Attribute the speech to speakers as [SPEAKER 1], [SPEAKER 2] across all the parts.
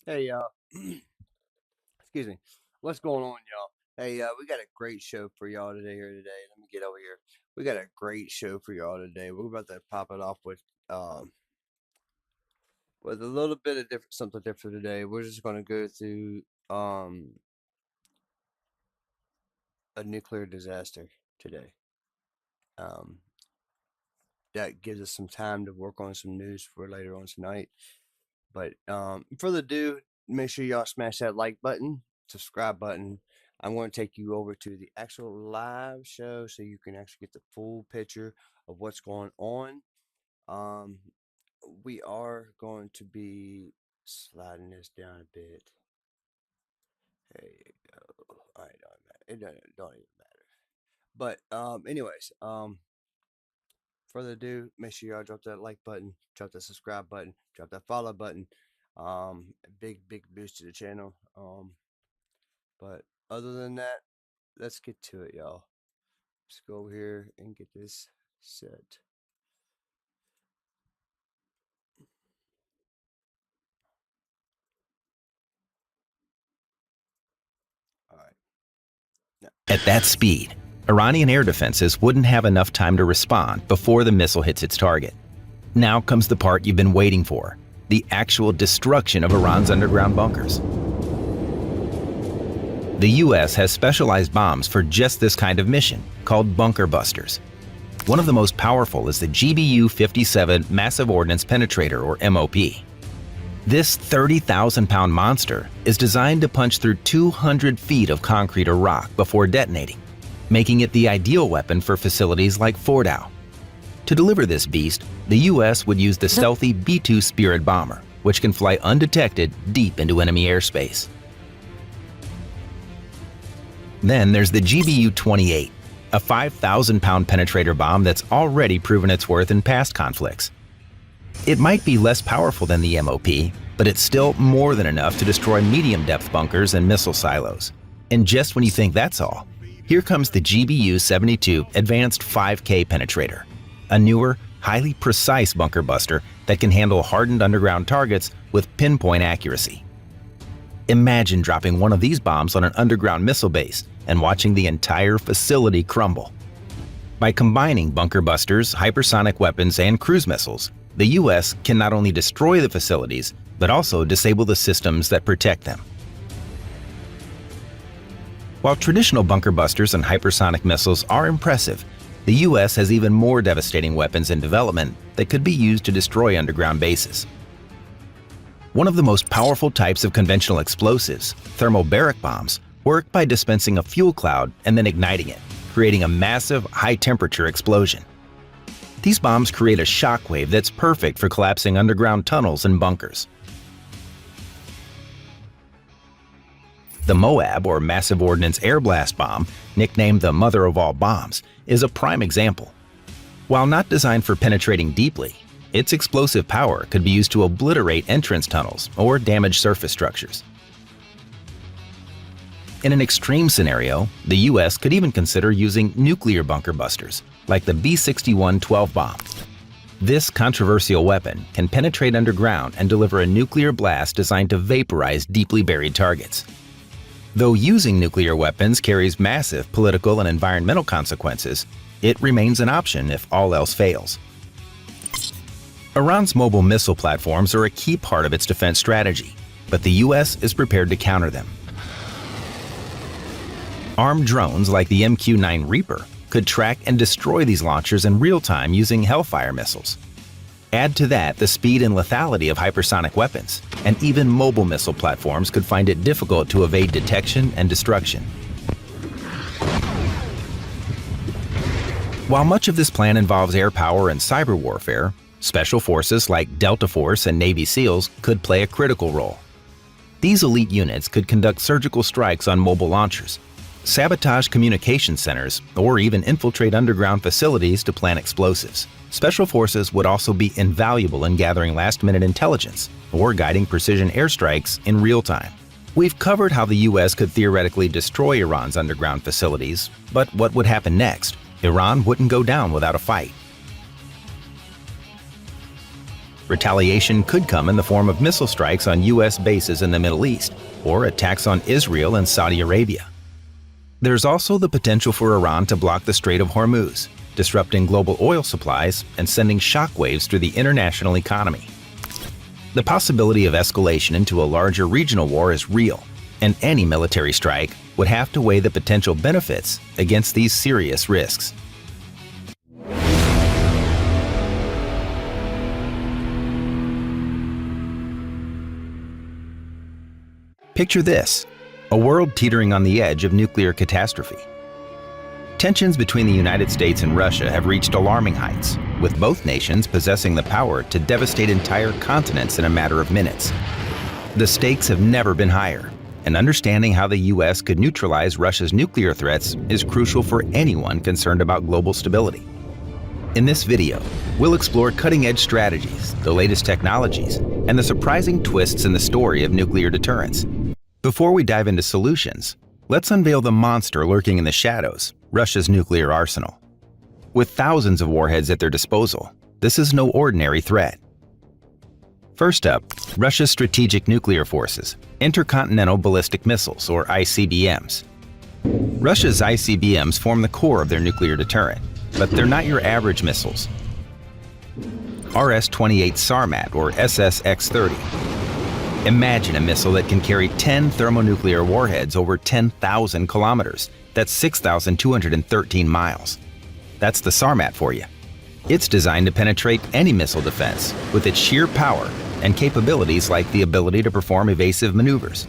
[SPEAKER 1] Hey, excuse me. What's going on, y'all? Hey, we got a great show for y'all today here today. Let me get over here. We got a great show for y'all today. We're about to pop it off um with a little bit of something different today. We're just gonna go through a nuclear disaster today. Um that gives us some time to work on some news for later on tonight. But further ado, make sure y'all smash that like button, subscribe button. I'm going to take you over to the actual live show so you can actually get the full picture of what's going on. Um, we are going to be sliding this down a bit. There you go. All right, it don't even matter. But anyways, further ado, make sure y'all drop that like button, drop that subscribe button, drop that follow button. Big boost to the channel. But other than that, let's get to it, y'all. Let's go over here and get this set. All right. Now,
[SPEAKER 2] At that speed, Iranian air defenses wouldn't have enough time to respond before the missile hits its target. Now comes the part you've been waiting for, the actual destruction of Iran's underground bunkers. The US has specialized bombs for just this kind of mission, called bunker busters. One of the most powerful is the GBU-57 Massive Ordnance Penetrator, or MOP. This 30,000-pound monster is designed to punch through 200 feet of concrete or rock before detonating, making it the ideal weapon for facilities like Fordow. To deliver this beast, the US would use the stealthy B-2 Spirit bomber, which can fly undetected deep into enemy airspace. Then there's the GBU-28, a 5,000-pound penetrator bomb that's already proven its worth in past conflicts. It might be less powerful than the MOP, but it's still more than enough to destroy medium-depth bunkers and missile silos. And just when you think that's all, here comes the GBU-72 Advanced 5K Penetrator, a newer, highly precise bunker buster that can handle hardened underground targets with pinpoint accuracy. Imagine dropping one of these bombs on an underground missile base and watching the entire facility crumble. By combining bunker busters, hypersonic weapons, and cruise missiles, the US can not only destroy the facilities, but also disable the systems that protect them. While traditional bunker busters and hypersonic missiles are impressive, the US has even more devastating weapons in development that could be used to destroy underground bases. One of the most powerful types of conventional explosives, thermobaric bombs, work by dispensing a fuel cloud and then igniting it, creating a massive, high-temperature explosion. These bombs create a shockwave that's perfect for collapsing underground tunnels and bunkers. The MOAB, or Massive Ordnance Air Blast Bomb, nicknamed the mother of all bombs, is a prime example. While not designed for penetrating deeply, its explosive power could be used to obliterate entrance tunnels or damage surface structures. In an extreme scenario, the US could even consider using nuclear bunker busters, like the B-61 12 bomb. This controversial weapon can penetrate underground and deliver a nuclear blast designed to vaporize deeply buried targets. Though using nuclear weapons carries massive political and environmental consequences, it remains an option if all else fails. Iran's mobile missile platforms are a key part of its defense strategy, but the US is prepared to counter them. Armed drones like the MQ-9 Reaper could track and destroy these launchers in real time using Hellfire missiles. Add to that the speed and lethality of hypersonic weapons, and even mobile missile platforms could find it difficult to evade detection and destruction. While much of this plan involves air power and cyber warfare, special forces like Delta Force and Navy SEALs could play a critical role. These elite units could conduct surgical strikes on mobile launchers, sabotage communication centers, or even infiltrate underground facilities to plant explosives. Special forces would also be invaluable in gathering last-minute intelligence or guiding precision airstrikes in real time. We've covered how the US could theoretically destroy Iran's underground facilities, but what would happen next? Iran wouldn't go down without a fight. Retaliation could come in the form of missile strikes on U.S. bases in the Middle East or attacks on Israel and Saudi Arabia. There's also the potential for Iran to block the Strait of Hormuz, disrupting global oil supplies and sending shockwaves through the international economy. The possibility of escalation into a larger regional war is real, and any military strike would have to weigh the potential benefits against these serious risks. Picture this: a world teetering on the edge of nuclear catastrophe. Tensions between the United States and Russia have reached alarming heights, with both nations possessing the power to devastate entire continents in a matter of minutes. The stakes have never been higher, and understanding how the U.S. could neutralize Russia's nuclear threats is crucial for anyone concerned about global stability. In this video, we'll explore cutting-edge strategies, the latest technologies, and the surprising twists in the story of nuclear deterrence. Before we dive into solutions, let's unveil the monster lurking in the shadows: Russia's nuclear arsenal. With thousands of warheads at their disposal, this is no ordinary threat. First up, Russia's strategic nuclear forces, intercontinental ballistic missiles, or ICBMs. Russia's ICBMs form the core of their nuclear deterrent, but they're not your average missiles. RS-28 Sarmat, or SSX-30. Imagine a missile that can carry 10 thermonuclear warheads over 10,000 kilometers. That's 6,213 miles. That's the Sarmat for you. It's designed to penetrate any missile defense with its sheer power and capabilities like the ability to perform evasive maneuvers.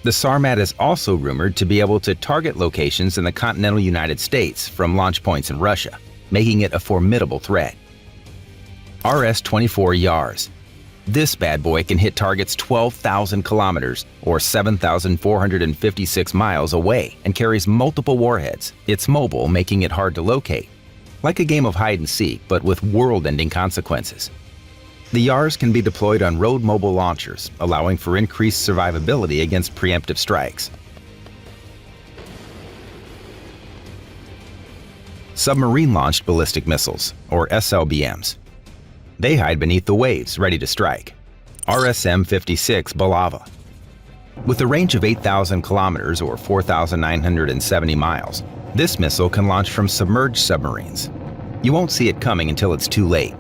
[SPEAKER 2] The Sarmat is also rumored to be able to target locations in the continental United States from launch points in Russia, making it a formidable threat. RS-24 Yars. This bad boy can hit targets 12,000 kilometers or 7,456 miles away and carries multiple warheads. It's mobile, making it hard to locate. Like a game of hide and seek, but with world-ending consequences. The Yars can be deployed on road mobile launchers, allowing for increased survivability against preemptive strikes. Submarine-launched ballistic missiles, or SLBMs. They hide beneath the waves, ready to strike. RSM-56 Bulava. With a range of 8,000 kilometers or 4,970 miles, this missile can launch from submerged submarines. You won't see it coming until it's too late.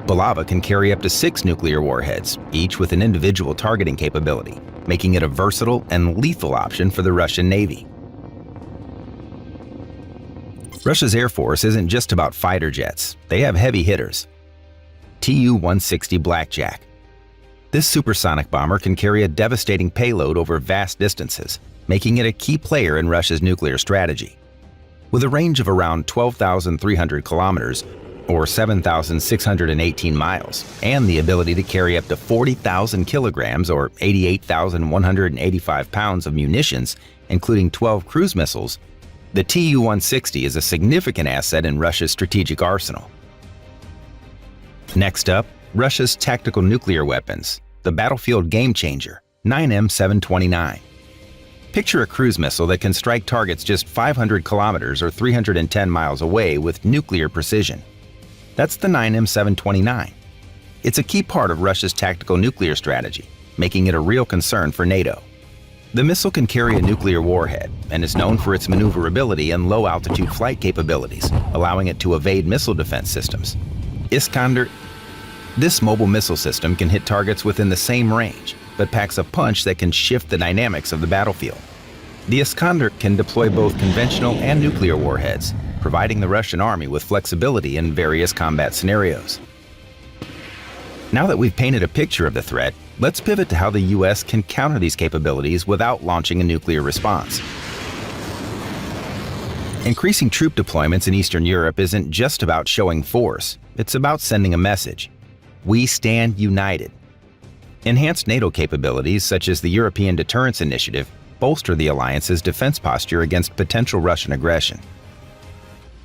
[SPEAKER 2] Bulava can carry up to 6 nuclear warheads, each with an individual targeting capability, making it a versatile and lethal option for the Russian Navy. Russia's Air Force isn't just about fighter jets. They have heavy hitters. Tu-160 Blackjack. This supersonic bomber can carry a devastating payload over vast distances, making it a key player in Russia's nuclear strategy. With a range of around 12,300 kilometers, or 7,618 miles, and the ability to carry up to 40,000 kilograms, or 88,185 pounds of munitions, including 12 cruise missiles, the Tu-160 is a significant asset in Russia's strategic arsenal. Next up, Russia's tactical nuclear weapons, the battlefield game-changer, 9M729. Picture a cruise missile that can strike targets just 500 kilometers or 310 miles away with nuclear precision. That's the 9M729. It's a key part of Russia's tactical nuclear strategy, making it a real concern for NATO. The missile can carry a nuclear warhead and is known for its maneuverability and low-altitude flight capabilities, allowing it to evade missile defense systems. Iskander. This mobile missile system can hit targets within the same range, but packs a punch that can shift the dynamics of the battlefield. The Iskander can deploy both conventional and nuclear warheads, providing the Russian army with flexibility in various combat scenarios. Now that we've painted a picture of the threat, let's pivot to how the U.S. can counter these capabilities without launching a nuclear response. Increasing troop deployments in Eastern Europe isn't just about showing force, it's about sending a message. We stand united. Enhanced NATO capabilities, such as the European Deterrence Initiative, bolster the alliance's defense posture against potential Russian aggression.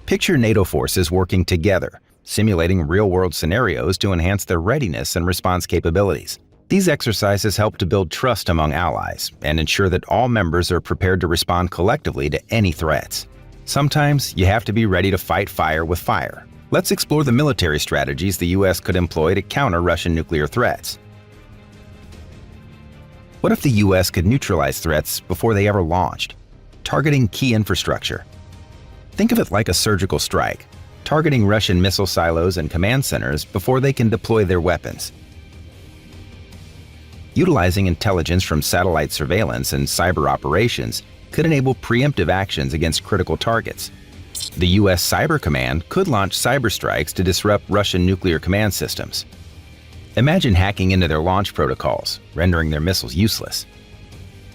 [SPEAKER 2] Picture NATO forces working together, simulating real-world scenarios to enhance their readiness and response capabilities. These exercises help to build trust among allies and ensure that all members are prepared to respond collectively to any threats. Sometimes you have to be ready to fight fire with fire, Let's explore the military strategies the US could employ to counter Russian nuclear threats. What if the US could neutralize threats before they ever launched, targeting key infrastructure? Think of it like a surgical strike, targeting Russian missile silos and command centers before they can deploy their weapons. Utilizing intelligence from satellite surveillance and cyber operations could enable preemptive actions against critical targets. The US Cyber Command could launch cyber strikes to disrupt Russian nuclear command systems. Imagine hacking into their launch protocols, rendering their missiles useless.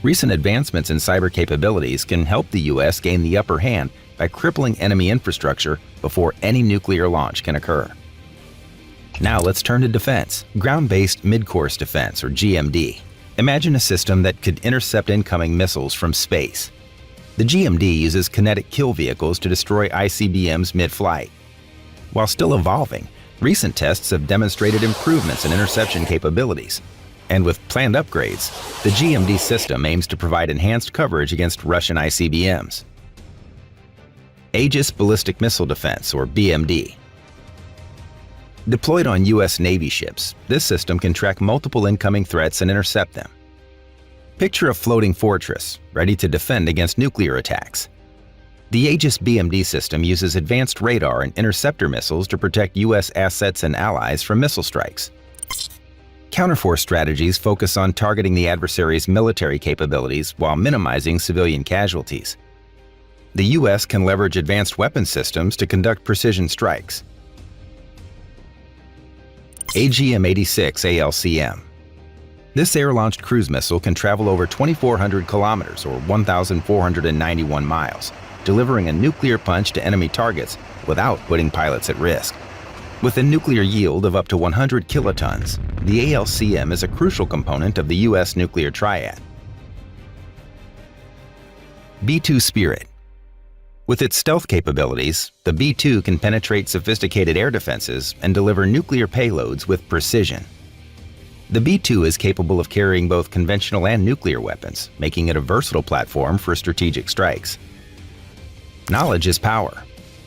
[SPEAKER 2] Recent advancements in cyber capabilities can help the US gain the upper hand by crippling enemy infrastructure before any nuclear launch can occur. Now let's turn to defense. Ground-based mid-course defense, or GMD. Imagine a system that could intercept incoming missiles from space. The GMD uses kinetic kill vehicles to destroy ICBMs mid-flight. While still evolving, recent tests have demonstrated improvements in interception capabilities. And with planned upgrades, the GMD system aims to provide enhanced coverage against Russian ICBMs. Aegis Ballistic Missile Defense, or BMD. Deployed on US Navy ships, this system can track multiple incoming threats and intercept them. Picture a floating fortress, ready to defend against nuclear attacks. The Aegis BMD system uses advanced radar and interceptor missiles to protect US assets and allies from missile strikes. Counterforce strategies focus on targeting the adversary's military capabilities while minimizing civilian casualties. The US can leverage advanced weapon systems to conduct precision strikes. AGM-86 ALCM. This air-launched cruise missile can travel over 2,400 kilometers or 1,491 miles, delivering a nuclear punch to enemy targets without putting pilots at risk. With a nuclear yield of up to 100 kilotons, the ALCM is a crucial component of the US nuclear triad. B-2 Spirit. With its stealth capabilities, the B-2 can penetrate sophisticated air defenses and deliver nuclear payloads with precision. The B-2 is capable of carrying both conventional and nuclear weapons, making it a versatile platform for strategic strikes. Knowledge is power.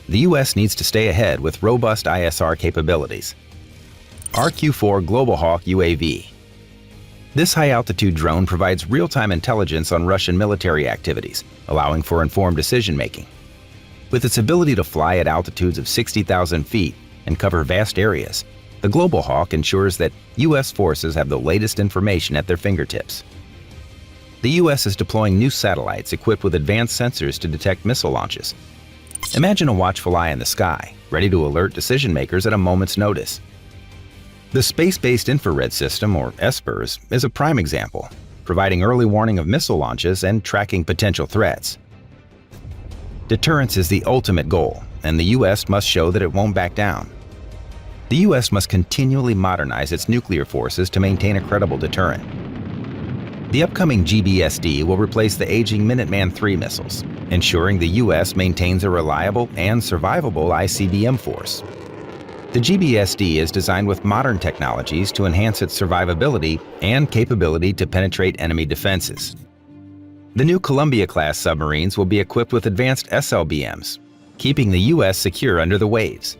[SPEAKER 2] The US needs to stay ahead with robust ISR capabilities. RQ-4 Global Hawk UAV. This high-altitude drone provides real-time intelligence on Russian military activities, allowing for informed decision-making. With its ability to fly at altitudes of 60,000 feet and cover vast areas, the Global Hawk ensures that US forces have the latest information at their fingertips. The US is deploying new satellites equipped with advanced sensors to detect missile launches. Imagine a watchful eye in the sky, ready to alert decision-makers at a moment's notice. The Space-Based Infrared System, or SBIRS, is a prime example, providing early warning of missile launches and tracking potential threats. Deterrence is the ultimate goal, and the US must show that it won't back down. The US must continually modernize its nuclear forces to maintain a credible deterrent. The upcoming GBSD will replace the aging Minuteman III missiles, ensuring the US maintains a reliable and survivable ICBM force. The GBSD is designed with modern technologies to enhance its survivability and capability to penetrate enemy defenses. The new Columbia-class submarines will be equipped with advanced SLBMs, keeping the US secure under the waves.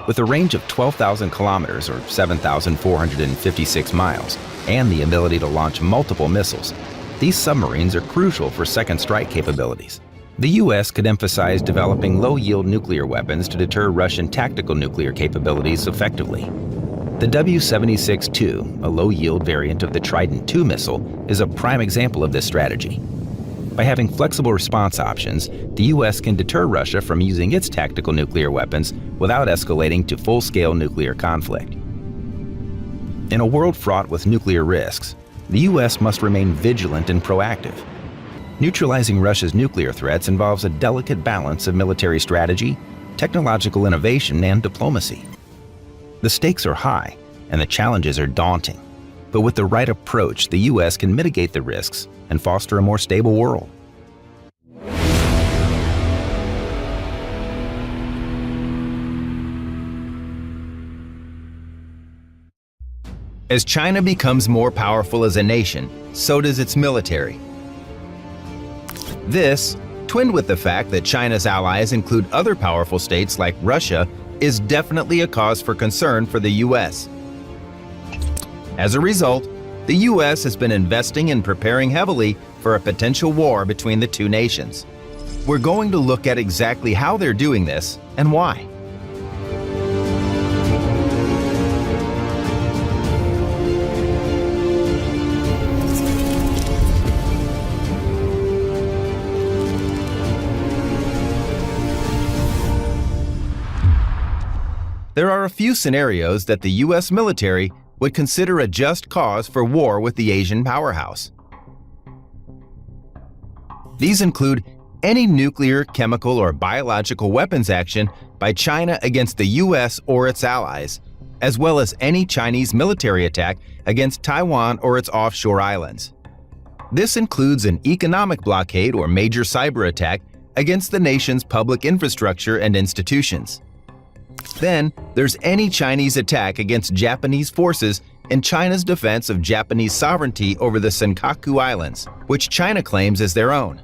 [SPEAKER 2] With a range of 12,000 kilometers or 7,456 miles and the ability to launch multiple missiles, these submarines are crucial for second strike capabilities. The US could emphasize developing low-yield nuclear weapons to deter Russian tactical nuclear capabilities effectively. The W76-2, a low-yield variant of the Trident II missile, is a prime example of this strategy. By having flexible response options, the US can deter Russia from using its tactical nuclear weapons without escalating to full-scale nuclear conflict. In a world fraught with nuclear risks, the US must remain vigilant and proactive. Neutralizing Russia's nuclear threats involves a delicate balance of military strategy, technological innovation, and diplomacy. The stakes are high, and the challenges are daunting. But with the right approach, the US can mitigate the risks and foster a more stable world. As China becomes more powerful as a nation, so does its military. This, twinned with the fact that China's allies include other powerful states like Russia, is definitely a cause for concern for the U.S. As a result, the U.S. has been investing and preparing heavily for a potential war between the two nations. We're going to look at exactly how they're doing this and why. There are a few scenarios that the U.S. military would consider a just cause for war with the Asian powerhouse. These include any nuclear, chemical, or biological weapons action by China against the U.S. or its allies, as well as any Chinese military attack against Taiwan or its offshore islands. This includes an economic blockade or major cyber attack against the nation's public infrastructure and institutions. Then, there's any Chinese attack against Japanese forces in China's defense of Japanese sovereignty over the Senkaku Islands, which China claims as their own.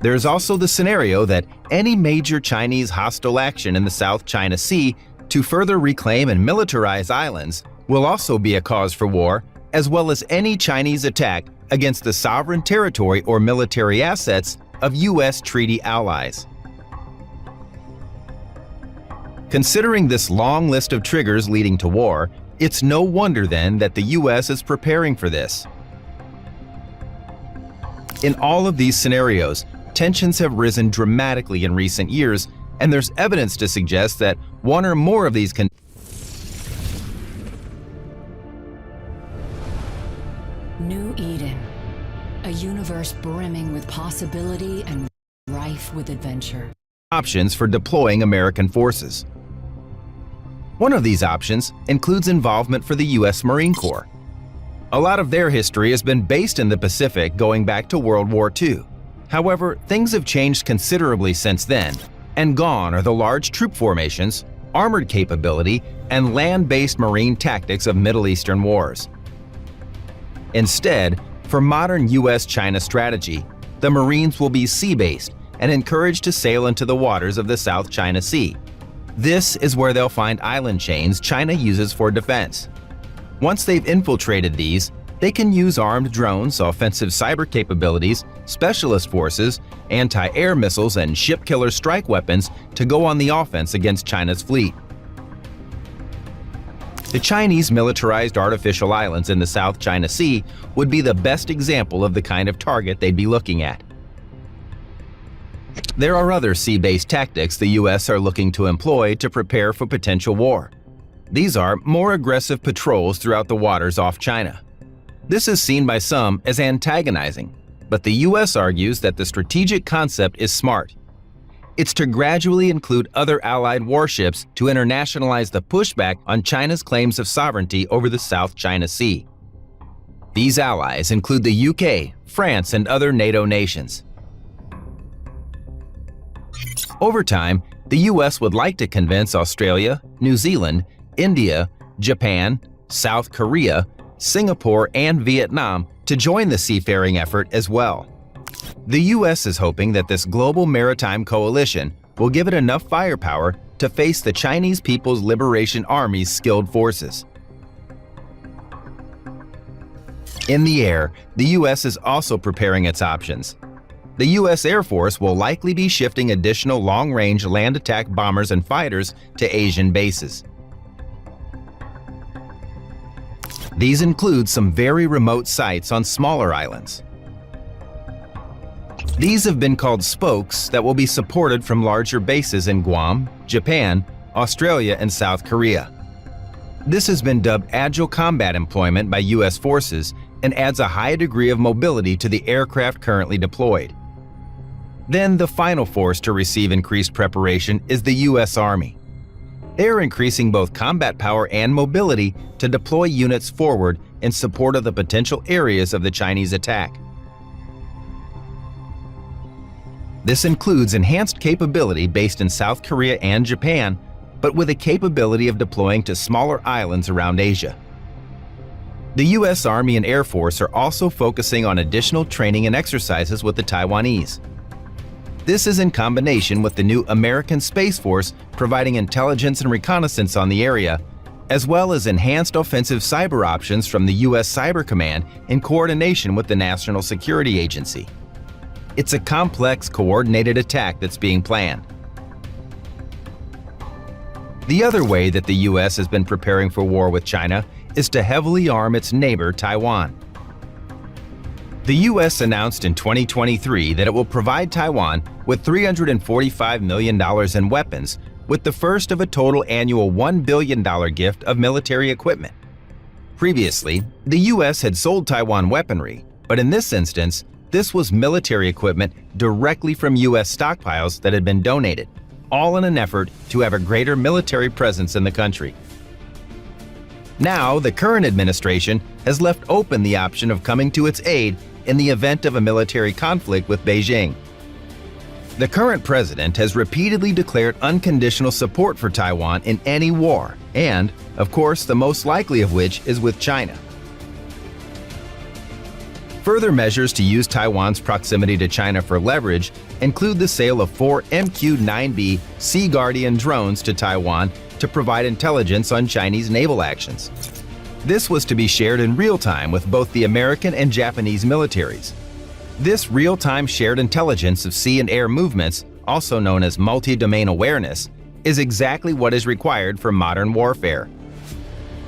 [SPEAKER 2] There's also the scenario that any major Chinese hostile action in the South China Sea to further reclaim and militarize islands will also be a cause for war, as well as any Chinese attack against the sovereign territory or military assets of U.S. treaty allies. Considering this long list of triggers leading to war, it's no wonder then that the U.S. is preparing for this. In all of these scenarios, tensions have risen dramatically in recent years, and there's evidence to suggest that one or more of these
[SPEAKER 3] New Eden, a universe brimming with possibility and rife with adventure.
[SPEAKER 2] Options for deploying American forces. One of these options includes involvement for the U.S. Marine Corps. A lot of their history has been based in the Pacific going back to World War II. However, things have changed considerably since then, and gone are the large troop formations, armored capability, and land-based marine tactics of Middle Eastern wars. Instead, for modern U.S.-China strategy, the Marines will be sea-based and encouraged to sail into the waters of the South China Sea. This is where they'll find island chains China uses for defense. Once they've infiltrated these, they can use armed drones, offensive cyber capabilities, specialist forces, anti-air missiles, and ship-killer strike weapons to go on the offense against China's fleet. The Chinese militarized artificial islands in the South China Sea would be the best example of the kind of target they'd be looking at. There are other sea-based tactics the U.S. are looking to employ to prepare for potential war. These are more aggressive patrols throughout the waters off China. This is seen by some as antagonizing, but the U.S. argues that the strategic concept is smart. It's to gradually include other allied warships to internationalize the pushback on China's claims of sovereignty over the South China Sea. These allies include the UK, France, and other NATO nations. Over time, the U.S. would like to convince Australia, New Zealand, India, Japan, South Korea, Singapore, and Vietnam to join the seafaring effort as well. The U.S. is hoping that this global maritime coalition will give it enough firepower to face the Chinese People's Liberation Army's skilled forces. In the air, the U.S. is also preparing its options. The U.S. Air Force will likely be shifting additional long-range land attack bombers and fighters to Asian bases. These include some very remote sites on smaller islands. These have been called spokes that will be supported from larger bases in Guam, Japan, Australia, and South Korea. This has been dubbed agile combat employment by U.S. forces and adds a high degree of mobility to the aircraft currently deployed. Then the final force to receive increased preparation is the U.S. Army. They are increasing both combat power and mobility to deploy units forward in support of the potential areas of the Chinese attack. This includes enhanced capability based in South Korea and Japan, but with a capability of deploying to smaller islands around Asia. The U.S. Army and Air Force are also focusing on additional training and exercises with the Taiwanese. This is in combination with the new American Space Force providing intelligence and reconnaissance on the area, as well as enhanced offensive cyber options from the U.S. Cyber Command in coordination with the National Security Agency. It's a complex, coordinated attack that's being planned. The other way that the U.S. has been preparing for war with China is to heavily arm its neighbor, Taiwan. The U.S. announced in 2023 that it will provide Taiwan with $345 million in weapons, with the first of a total annual $1 billion gift of military equipment. Previously, the U.S. had sold Taiwan weaponry, but in this instance, this was military equipment directly from U.S. stockpiles that had been donated, all in an effort to have a greater military presence in the country. Now, the current administration has left open the option of coming to its aid in the event of a military conflict with Beijing. The current president has repeatedly declared unconditional support for Taiwan in any war, and, of course, the most likely of which is with China. Further measures to use Taiwan's proximity to China for leverage include the sale of 4 MQ-9B Sea Guardian drones to Taiwan to provide intelligence on Chinese naval actions. This was to be shared in real time with both the American and Japanese militaries. This real-time shared intelligence of sea and air movements, also known as multi-domain awareness, is exactly what is required for modern warfare.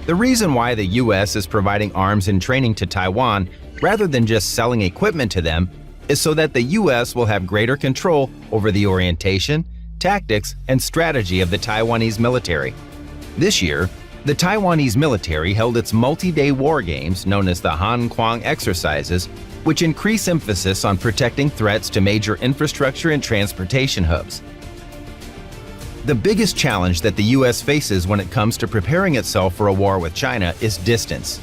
[SPEAKER 2] The reason why the U.S. is providing arms and training to Taiwan rather than just selling equipment to them is so that the U.S. will have greater control over the orientation, tactics, and strategy of the Taiwanese military. This year, the Taiwanese military held its multi-day war games known as the Han Kuang exercises, which increase emphasis on protecting threats to major infrastructure and transportation hubs. The biggest challenge that the U.S. faces when it comes to preparing itself for a war with China is distance.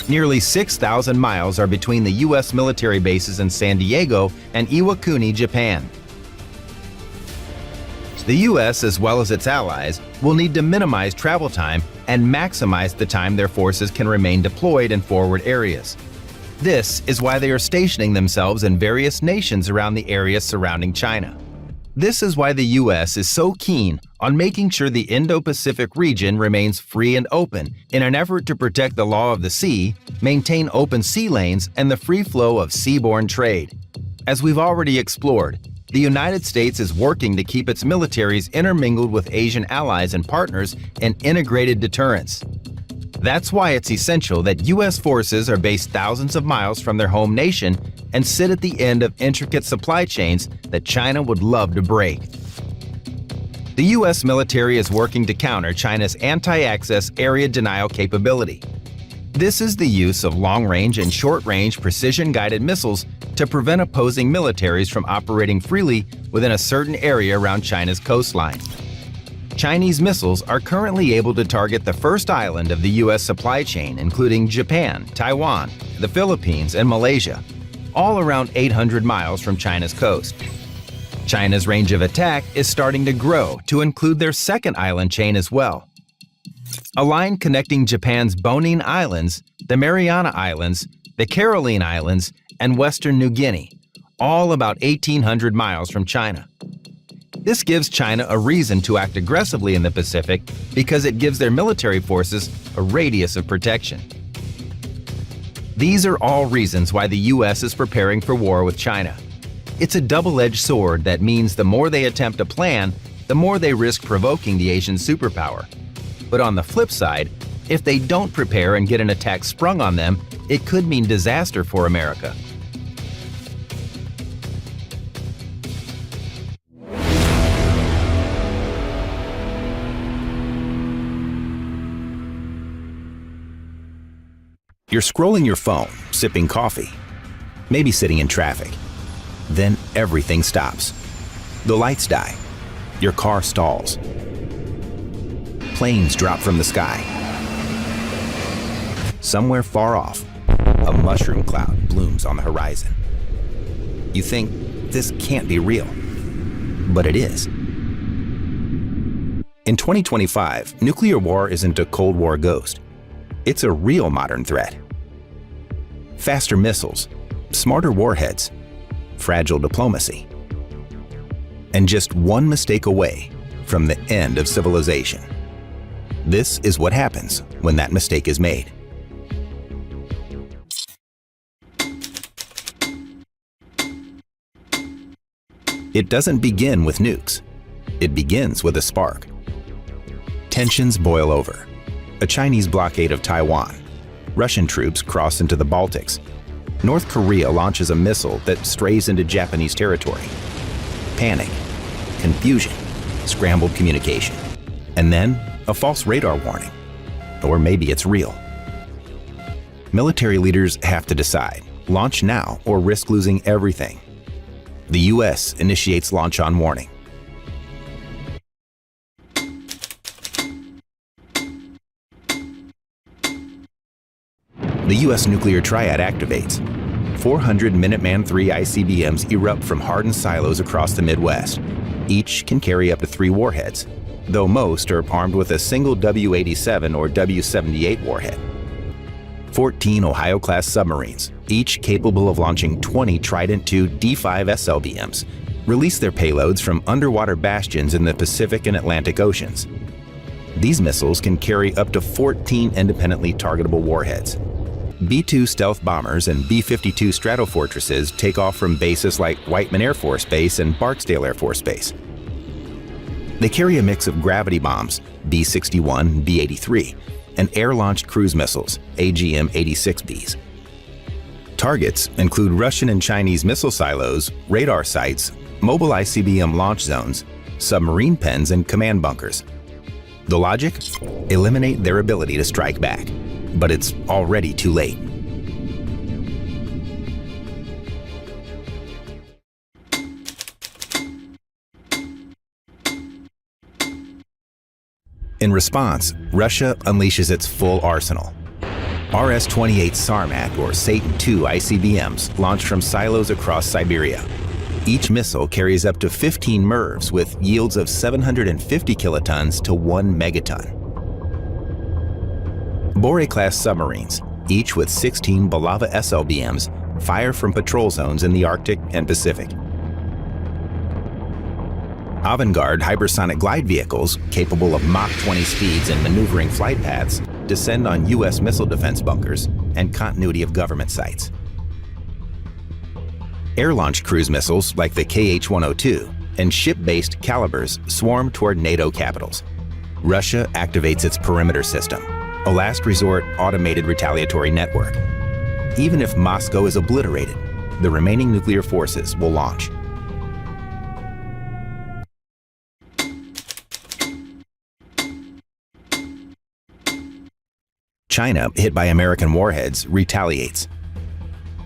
[SPEAKER 2] Nearly 6,000 miles are between the U.S. military bases in San Diego and Iwakuni, Japan. The U.S., as well as its allies, will need to minimize travel time and maximize the time their forces can remain deployed in forward areas. This is why they are stationing themselves in various nations around the area surrounding China. This is why the U.S. is so keen on making sure the Indo-Pacific region remains free and open in an effort to protect the law of the sea, maintain open sea lanes, and the free flow of seaborne trade. As we've already explored, the United States is working to keep its militaries intermingled with Asian allies and partners in integrated deterrence. That's why it's essential that U.S. forces are based thousands of miles from their home nation and sit at the end of intricate supply chains that China would love to break. The U.S. military is working to counter China's anti-access area denial capability. This is the use of long-range and short-range precision-guided missiles to prevent opposing militaries from operating freely within a certain area around China's coastline. Chinese missiles are currently able to target the first island of the U.S. supply chain, including Japan, Taiwan, the Philippines, and Malaysia, all around 800 miles from China's coast. China's range of attack is starting to grow to include their second island chain as well. A line connecting Japan's Bonin Islands, the Mariana Islands, the Caroline Islands, and Western New Guinea, all about 1,800 miles from China. This gives China a reason to act aggressively in the Pacific because it gives their military forces a radius of protection. These are all reasons why the U.S. is preparing for war with China. It's a double-edged sword that means the more they attempt a plan, the more they risk provoking the Asian superpower. But on the flip side, if they don't prepare and get an attack sprung on them, it could mean disaster for America. You're scrolling your phone, sipping coffee, maybe sitting in traffic. Then everything stops. The lights die. Your car stalls. Planes drop from the sky. Somewhere far off, a mushroom cloud blooms on the horizon. You think, this can't be real. But it is. In 2025, nuclear war isn't a Cold War ghost. It's a real modern threat. Faster missiles, smarter warheads, fragile diplomacy. and just one mistake away from the end of civilization. This is what happens when that mistake is made. It doesn't begin with nukes. It begins with a spark. Tensions boil over. A Chinese blockade of Taiwan. Russian troops cross into the Baltics. North Korea launches a missile that strays into Japanese territory. Panic, confusion, scrambled communication. And then a false radar warning. Or maybe it's real. Military leaders have to decide, launch now or risk losing everything. The US initiates launch on warning. The US nuclear triad activates. 400 Minuteman III ICBMs erupt from hardened silos across the Midwest. Each can carry up to 3 warheads, though most are armed with a single W-87 or W-78 warhead. 14 Ohio-class submarines, each capable of launching 20 Trident II D5 SLBMs, release their payloads from underwater bastions in the Pacific and Atlantic Oceans. These missiles can carry up to 14 independently targetable warheads. B-2 stealth bombers and B-52 Stratofortresses take off from bases like Whiteman Air Force Base and Barksdale Air Force Base. They carry a mix of gravity bombs, B-61, B-83, and air-launched cruise missiles, AGM-86Bs. Targets include Russian and Chinese missile silos, radar sites, mobile ICBM launch zones, submarine pens, and command bunkers. The logic? Eliminate their ability to strike back. But it's already too late. In response, Russia unleashes its full arsenal. RS-28 Sarmat, or Satan II ICBMs, launched from silos across Siberia. Each missile carries up to 15 MIRVs with yields of 750 kilotons to 1 megaton. Bore-class submarines, each with 16 Bulava SLBMs, fire from patrol zones in the Arctic and Pacific. Avangard hypersonic glide vehicles, capable of Mach 20 speeds and maneuvering flight paths, descend on U.S. missile defense bunkers and continuity of government sites. Air-launched cruise missiles like the KH-102 and ship-based Calibers swarm toward NATO capitals. Russia activates its perimeter system, a last resort automated retaliatory network. Even if Moscow is obliterated, the remaining nuclear forces will launch. China, hit by American warheads, retaliates.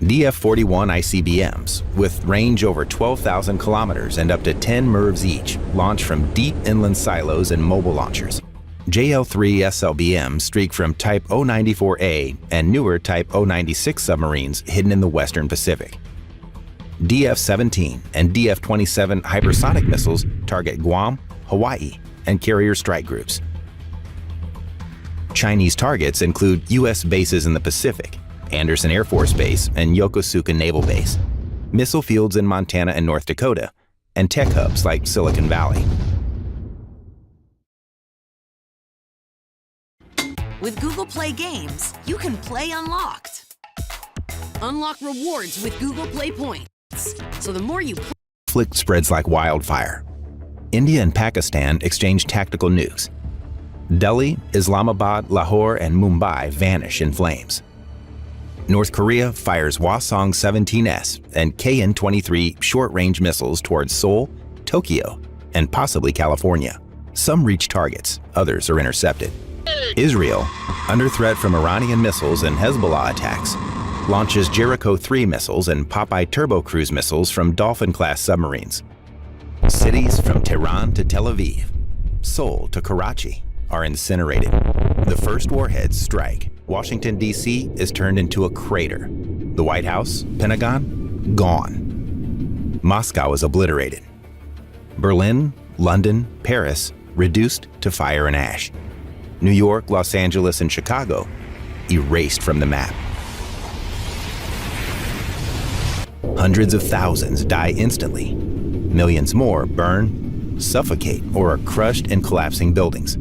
[SPEAKER 2] DF-41 ICBMs, with range over 12,000 kilometers and up to 10 MIRVs each, launch from deep inland silos and mobile launchers. JL-3 SLBMs streak from Type 094A and newer Type 096 submarines hidden in the Western Pacific. DF-17 and DF-27 hypersonic missiles target Guam, Hawaii, and carrier strike groups. Chinese targets include U.S. bases in the Pacific, Anderson Air Force Base and Yokosuka Naval Base, missile fields in Montana and North Dakota, and tech hubs like Silicon Valley.
[SPEAKER 4] With Google Play Games, you can play unlocked. Unlock rewards with Google Play Points. So the more you play,
[SPEAKER 2] Conflict spreads like wildfire. India and Pakistan exchange tactical nukes. Delhi, Islamabad, Lahore, and Mumbai vanish in flames. North Korea fires Hwasong-17S and KN-23 short-range missiles towards Seoul, Tokyo, and possibly California. Some reach targets, others are intercepted. Israel, under threat from Iranian missiles and Hezbollah attacks, launches Jericho-3 missiles and Popeye Turbo Cruise missiles from Dolphin-class submarines. Cities from Tehran to Tel Aviv, Seoul to Karachi are incinerated. The first warheads strike. Washington, D.C. is turned into a crater. The White House, Pentagon, gone. Moscow is obliterated. Berlin, London, Paris, reduced to fire and ash. New York, Los Angeles, and Chicago, erased from the map. Hundreds of thousands die instantly. Millions more burn, suffocate, or are crushed in collapsing buildings.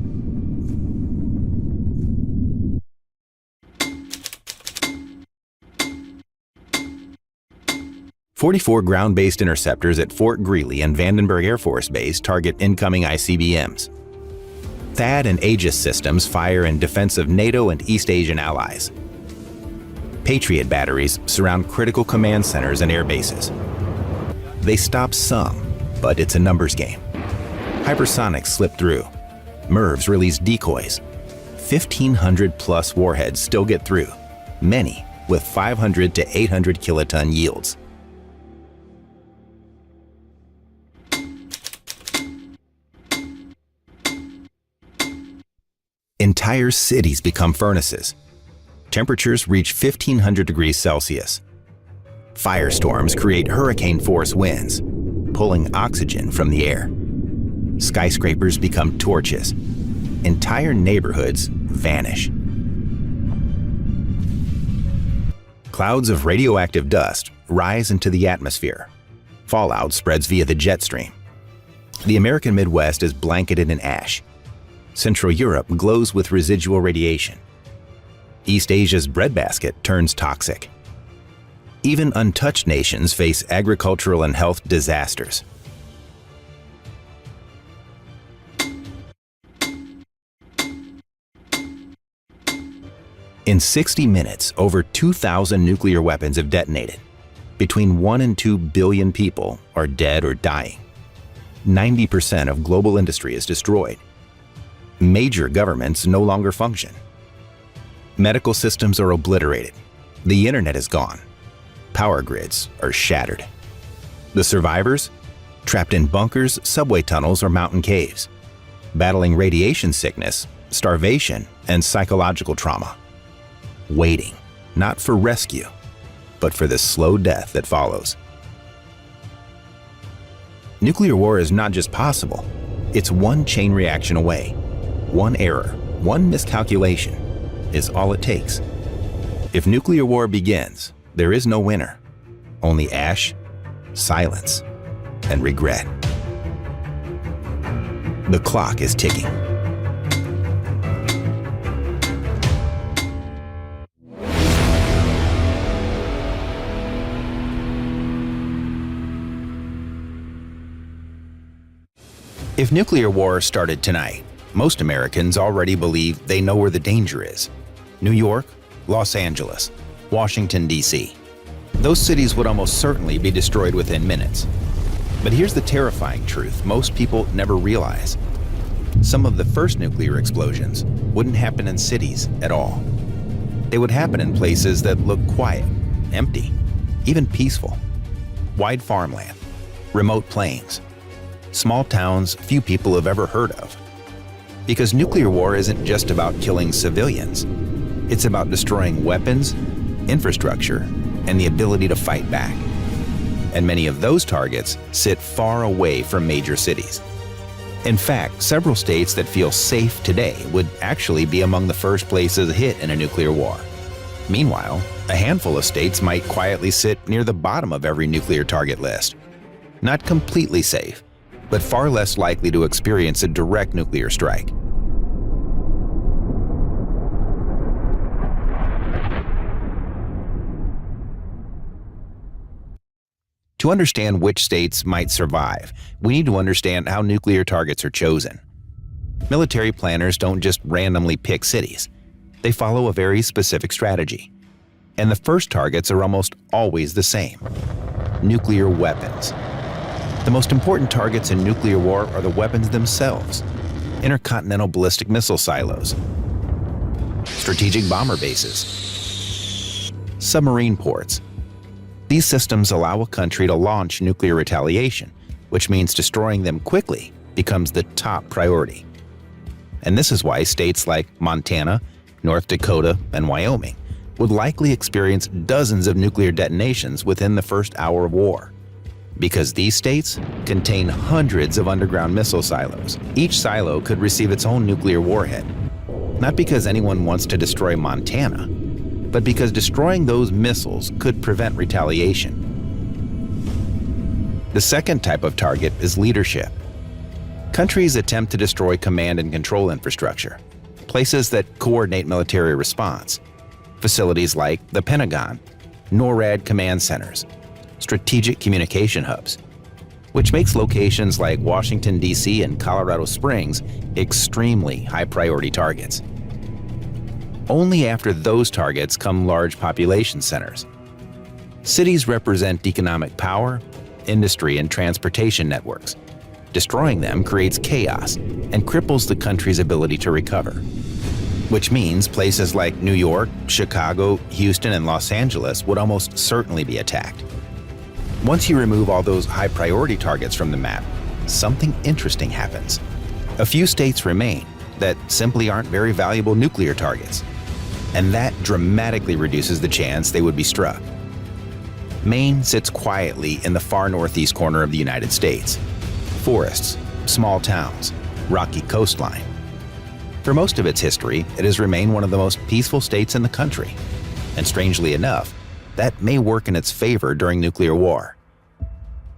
[SPEAKER 2] "44 ground-based interceptors at Fort Greely and Vandenberg Air Force Base target incoming ICBMs. THAAD and Aegis systems fire in defense of NATO and East Asian allies. Patriot batteries surround critical command centers and air bases. They stop some, but it's a numbers game. Hypersonics slip through. MIRVs release decoys. 1,500 plus warheads still get through, many with 500 to 800 kiloton yields. Entire cities become furnaces. Temperatures reach 1,500 degrees Celsius. Firestorms create hurricane-force winds, pulling oxygen from the air. Skyscrapers become torches. Entire neighborhoods vanish. Clouds of radioactive dust rise into the atmosphere. Fallout spreads via the jet stream. The American Midwest is blanketed in ash. Central Europe glows with residual radiation. East Asia's breadbasket turns toxic. Even untouched nations face agricultural and health disasters. In 60 minutes, over 2,000 nuclear weapons have detonated. Between 1 and 2 billion people are dead or dying. 90% of global industry is destroyed. Major governments no longer function. Medical systems are obliterated. The internet is gone. Power grids are shattered. The survivors? Trapped in bunkers, subway tunnels, or mountain caves, battling radiation sickness, starvation, and psychological trauma. Waiting, not for rescue, but for the slow death that follows. Nuclear war is not just possible, it's one chain reaction away. One error, one miscalculation is all it takes. If nuclear war begins, there is no winner, only ash, silence, and regret. The clock is ticking. If nuclear war started tonight, most Americans already believe they know where the danger is. New York, Los Angeles, Washington, D.C. Those cities would almost certainly be destroyed within minutes. But here's the terrifying truth most people never realize. Some of the first nuclear explosions wouldn't happen in cities at all. They would happen in places that look quiet, empty, even peaceful. Wide farmland, remote plains, small towns few people have ever heard of. Because nuclear war isn't just about killing civilians. It's about destroying weapons, infrastructure, and the ability to fight back. And many of those targets sit far away from major cities. In fact, several states that feel safe today would actually be among the first places hit in a nuclear war. Meanwhile, a handful of states might quietly sit near the bottom of every nuclear target list. Not completely safe, but far less likely to experience a direct nuclear strike. To understand which states might survive, we need to understand how nuclear targets are chosen. Military planners don't just randomly pick cities. They follow a very specific strategy. And the first targets are almost always the same: nuclear weapons. The most important targets in nuclear war are the weapons themselves: intercontinental ballistic missile silos, strategic bomber bases, submarine ports. These systems allow a country to launch nuclear retaliation, which means destroying them quickly becomes the top priority. And this is why states like Montana, North Dakota, and Wyoming would likely experience dozens of nuclear detonations within the first hour of war. Because these states contain hundreds of underground missile silos. Each silo could receive its own nuclear warhead. Not because anyone wants to destroy Montana, but because destroying those missiles could prevent retaliation. The second type of target is leadership. Countries attempt to destroy command and control infrastructure, places that coordinate military response, facilities like the Pentagon, NORAD command centers, strategic communication hubs, which makes locations like Washington, D.C. and Colorado Springs extremely high-priority targets. Only after those targets come large population centers. Cities represent economic power, industry, and transportation networks. Destroying them creates chaos and cripples the country's ability to recover. Which means places like New York, Chicago, Houston, and Los Angeles would almost certainly be attacked. Once you remove all those high-priority targets from the map, something interesting happens. A few states remain that simply aren't very valuable nuclear targets, and that dramatically reduces the chance they would be struck. Maine sits quietly in the far northeast corner of the United States. Forests, small towns, rocky coastline. For most of its history, it has remained one of the most peaceful states in the country. And strangely enough, that may work in its favor during nuclear war.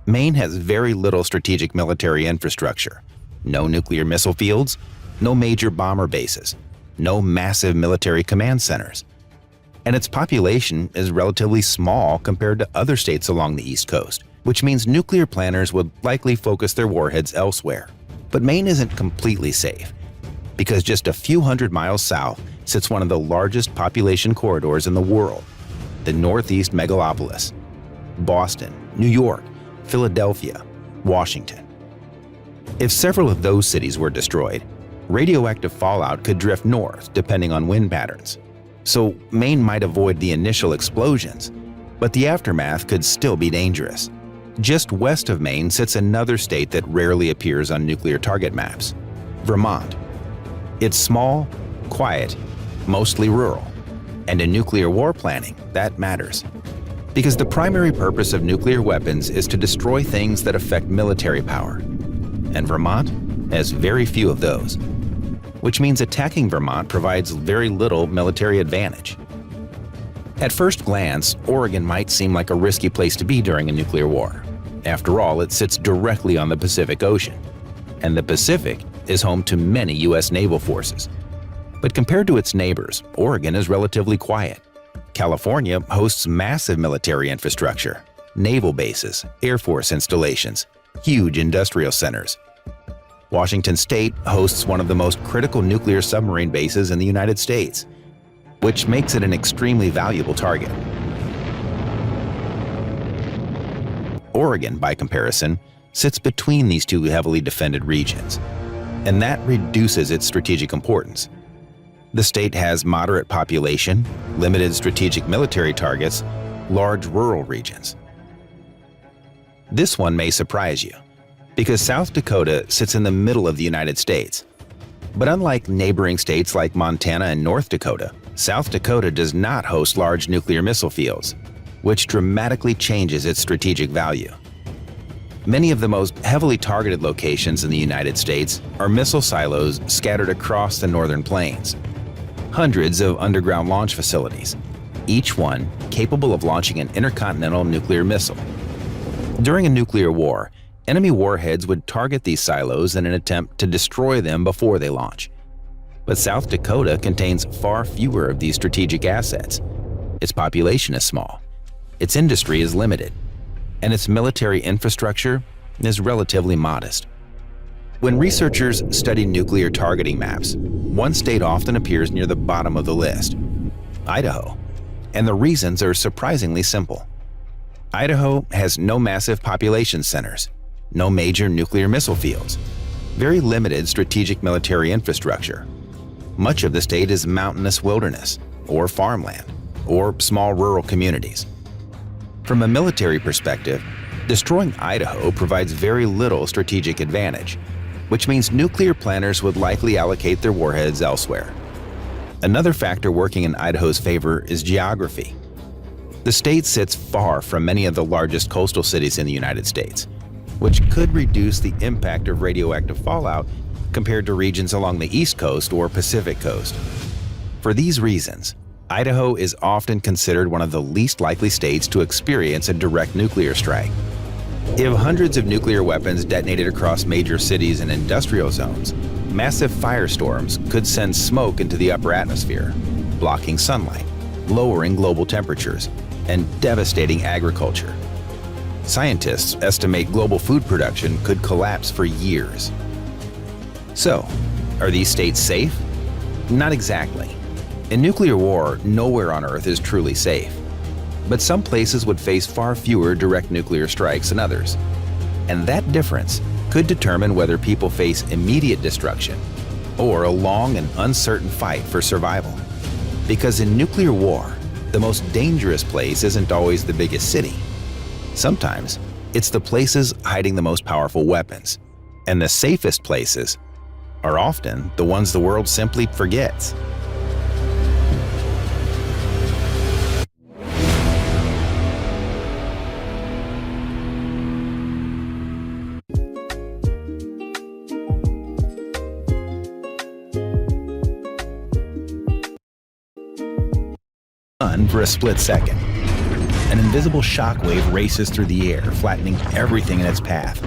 [SPEAKER 2] Maine has very little strategic military infrastructure. No nuclear missile fields, no major bomber bases, no massive military command centers. And its population is relatively small compared to other states along the East Coast, which means nuclear planners would likely focus their warheads elsewhere. But Maine isn't completely safe, because just a few hundred miles south sits one of the largest population corridors in the world, the Northeast megalopolis: Boston, New York, Philadelphia, Washington. If several of those cities were destroyed, radioactive fallout could drift north depending on wind patterns. So Maine might avoid the initial explosions, but the aftermath could still be dangerous. Just west of Maine sits another state that rarely appears on nuclear target maps: Vermont. It's small, quiet, mostly rural, and in nuclear war planning, that matters. Because the primary purpose of nuclear weapons is to destroy things that affect military power. And Vermont has very few of those, which means attacking Vermont provides very little military advantage. At first glance, Oregon might seem like a risky place to be during a nuclear war. After all, it sits directly on the Pacific Ocean, and the Pacific is home to many U.S. naval forces. But compared to its neighbors, Oregon is relatively quiet. California hosts massive military infrastructure, naval bases, Air Force installations, huge industrial centers. Washington State hosts one of the most critical nuclear submarine bases in the United States, which makes it an extremely valuable target. Oregon, by comparison, sits between these two heavily defended regions, and that reduces its strategic importance. The state has moderate population, limited strategic military targets, large rural regions. This one may surprise you, because South Dakota sits in the middle of the United States. But unlike neighboring states like Montana and North Dakota, South Dakota does not host large nuclear missile fields, which dramatically changes its strategic value. Many of the most heavily targeted locations in the United States are missile silos scattered across the northern plains. Hundreds of underground launch facilities, each one capable of launching an intercontinental nuclear missile. During a nuclear war, enemy warheads would target these silos in an attempt to destroy them before they launch. But South Dakota contains far fewer of these strategic assets. Its population is small, its industry is limited, and its military infrastructure is relatively modest. When researchers study nuclear targeting maps, one state often appears near the bottom of the list: Idaho. And the reasons are surprisingly simple. Idaho has no massive population centers, no major nuclear missile fields, very limited strategic military infrastructure. Much of the state is mountainous wilderness, or farmland, or small rural communities. From a military perspective, destroying Idaho provides very little strategic advantage, which means nuclear planners would likely allocate their warheads elsewhere. Another factor working in Idaho's favor is geography. The state sits far from many of the largest coastal cities in the United States, which could reduce the impact of radioactive fallout compared to regions along the East Coast or Pacific Coast. For these reasons, Idaho is often considered one of the least likely states to experience a direct nuclear strike. If hundreds of nuclear weapons detonated across major cities and industrial zones, massive firestorms could send smoke into the upper atmosphere, blocking sunlight, lowering global temperatures, and devastating agriculture. Scientists estimate global food production could collapse for years. So, are these states safe? Not exactly. In nuclear war, nowhere on Earth is truly safe. But some places would face far fewer direct nuclear strikes than others. And that difference could determine whether people face immediate destruction or a long and uncertain fight for survival. Because in nuclear war, the most dangerous place isn't always the biggest city. Sometimes, it's the places hiding the most powerful weapons. And the safest places are often the ones the world simply forgets. For a split second. An invisible shockwave races through the air, flattening everything in its path.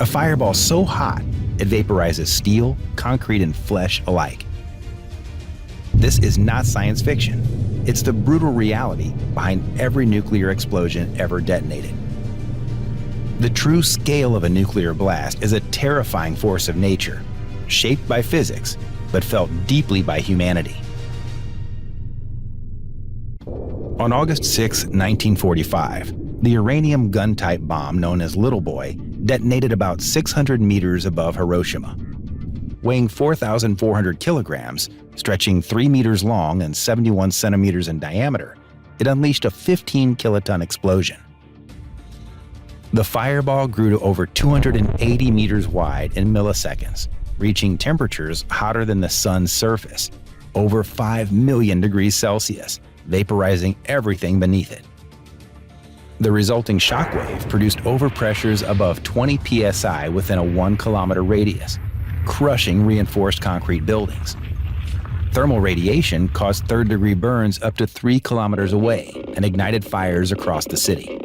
[SPEAKER 2] A fireball so hot, it vaporizes steel, concrete, and flesh alike. This is not science fiction. It's the brutal reality behind every nuclear explosion ever detonated. The true scale of a nuclear blast is a terrifying force of nature, shaped by physics, but felt deeply by humanity. On August 6, 1945, the uranium gun-type bomb known as Little Boy detonated about 600 meters above Hiroshima. Weighing 4,400 kilograms, stretching 3 meters long and 71 centimeters in diameter, it unleashed a 15-kiloton explosion. The fireball grew to over 280 meters wide in milliseconds, reaching temperatures hotter than the sun's surface, over 5 million degrees Celsius, vaporizing everything beneath it. The resulting shockwave produced overpressures above 20 psi within a 1-kilometer radius, crushing reinforced concrete buildings. Thermal radiation caused third-degree burns up to 3 kilometers away and ignited fires across the city.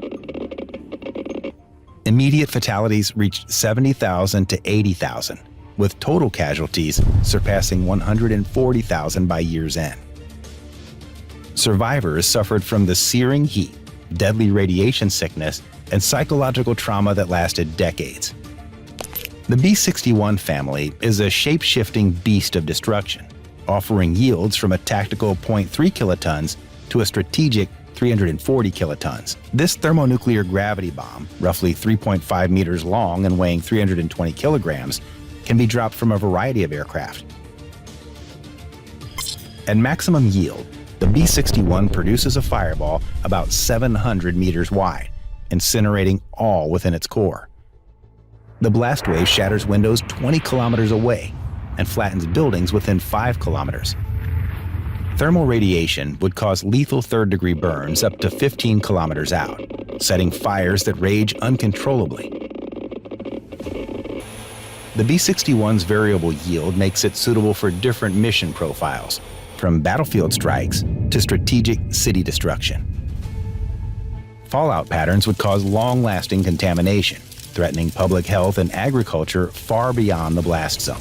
[SPEAKER 2] Immediate fatalities reached 70,000 to 80,000, with total casualties surpassing 140,000 by year's end. Survivors suffered from the searing heat, deadly radiation sickness, and psychological trauma that lasted decades. The B-61 family is a shape-shifting beast of destruction, offering yields from a tactical 0.3 kilotons to a strategic 340 kilotons. This thermonuclear gravity bomb, roughly 3.5 meters long and weighing 320 kilograms, can be dropped from a variety of aircraft. At maximum yield, the B-61 produces a fireball about 700 meters wide, incinerating all within its core. The blast wave shatters windows 20 kilometers away and flattens buildings within 5 kilometers. Thermal radiation would cause lethal third-degree burns up to 15 kilometers out, setting fires that rage uncontrollably. The B-61's variable yield makes it suitable for different mission profiles, from battlefield strikes to strategic city destruction. Fallout patterns would cause long-lasting contamination, threatening public health and agriculture far beyond the blast zone.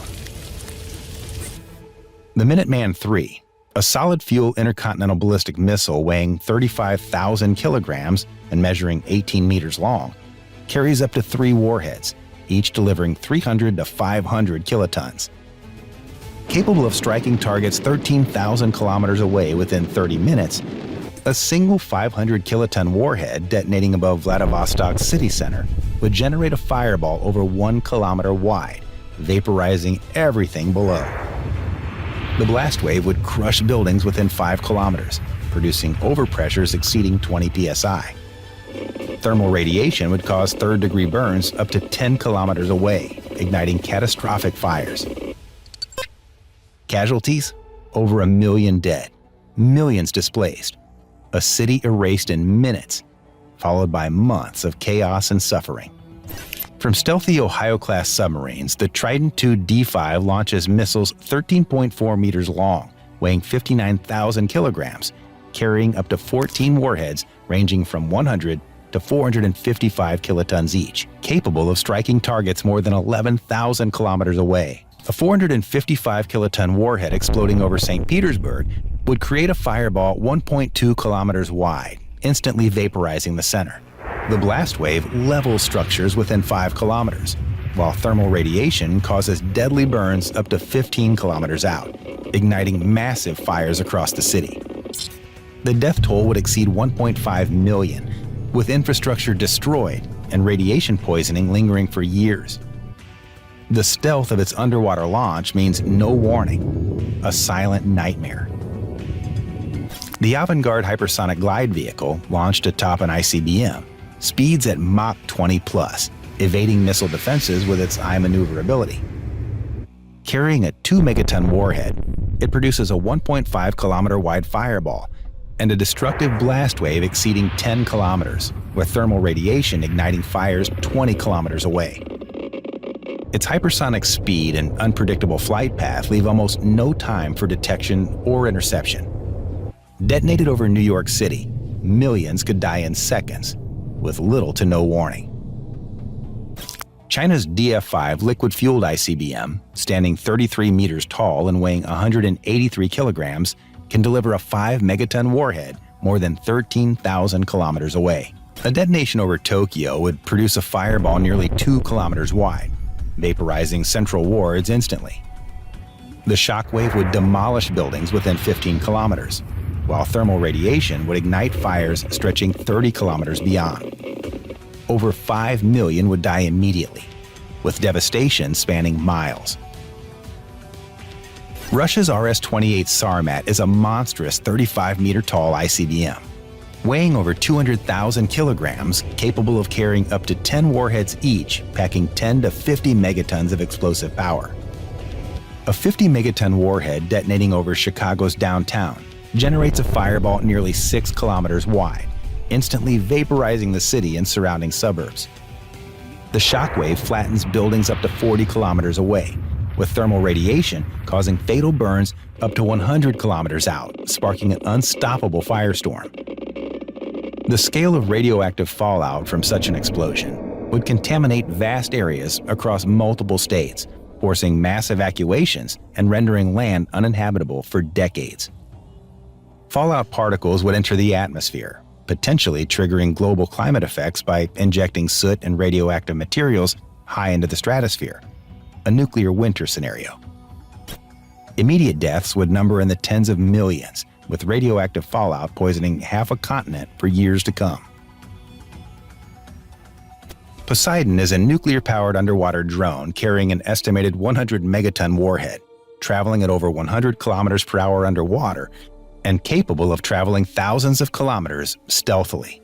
[SPEAKER 2] The Minuteman III, a solid-fuel intercontinental ballistic missile weighing 35,000 kilograms and measuring 18 meters long, carries up to 3 warheads, each delivering 300 to 500 kilotons. Capable of striking targets 13,000 kilometers away within 30 minutes, a single 500 kiloton warhead detonating above Vladivostok's city center would generate a fireball over 1 kilometer wide, vaporizing everything below. The blast wave would crush buildings within 5 kilometers, producing overpressures exceeding 20 psi. Thermal radiation would cause third-degree burns up to 10 kilometers away, igniting catastrophic fires. Casualties? Over 1 million dead, millions displaced, a city erased in minutes, followed by months of chaos and suffering. From stealthy Ohio-class submarines, the Trident II D5 launches missiles 13.4 meters long, weighing 59,000 kilograms, carrying up to 14 warheads ranging from 100 to 455 kilotons each, capable of striking targets more than 11,000 kilometers away. A 455 kiloton warhead exploding over St. Petersburg would create a fireball 1.2 kilometers wide, instantly vaporizing the center. The blast wave levels structures within 5 kilometers, while thermal radiation causes deadly burns up to 15 kilometers out, igniting massive fires across the city. The death toll would exceed 1.5 million, with infrastructure destroyed and radiation poisoning lingering for years. The stealth of its underwater launch means no warning, a silent nightmare. The Avangard hypersonic glide vehicle, launched atop an ICBM, speeds at Mach 20+, evading missile defenses with its high maneuverability. Carrying a 2-megaton warhead, it produces a 1.5 kilometer wide fireball and a destructive blast wave exceeding 10 kilometers, with thermal radiation igniting fires 20 kilometers away. Its hypersonic speed and unpredictable flight path leave almost no time for detection or interception. Detonated over New York City, millions could die in seconds, with little to no warning. China's DF-5 liquid-fueled ICBM, standing 33 meters tall and weighing 183 kilograms, can deliver a 5-megaton warhead more than 13,000 kilometers away. A detonation over Tokyo would produce a fireball nearly 2 kilometers wide, vaporizing central wards instantly. The shockwave would demolish buildings within 15 kilometers, while thermal radiation would ignite fires stretching 30 kilometers beyond. Over 5 million would die immediately, with devastation spanning miles. Russia's RS-28 Sarmat is a monstrous 35-meter-tall ICBM, weighing over 200,000 kilograms, capable of carrying up to 10 warheads each, packing 10 to 50 megatons of explosive power. A 50-megaton warhead detonating over Chicago's downtown generates a fireball nearly 6 kilometers wide, instantly vaporizing the city and surrounding suburbs. The shockwave flattens buildings up to 40 kilometers away, with thermal radiation causing fatal burns up to 100 kilometers out, sparking an unstoppable firestorm. The scale of radioactive fallout from such an explosion would contaminate vast areas across multiple states, forcing mass evacuations and rendering land uninhabitable for decades. Fallout particles would enter the atmosphere, potentially triggering global climate effects by injecting soot and radioactive materials high into the stratosphere, a nuclear winter scenario. Immediate deaths would number in the tens of millions, with radioactive fallout poisoning half a continent for years to come. Poseidon is a nuclear-powered underwater drone carrying an estimated 100 megaton warhead, traveling at over 100 kilometers per hour underwater and capable of traveling thousands of kilometers stealthily.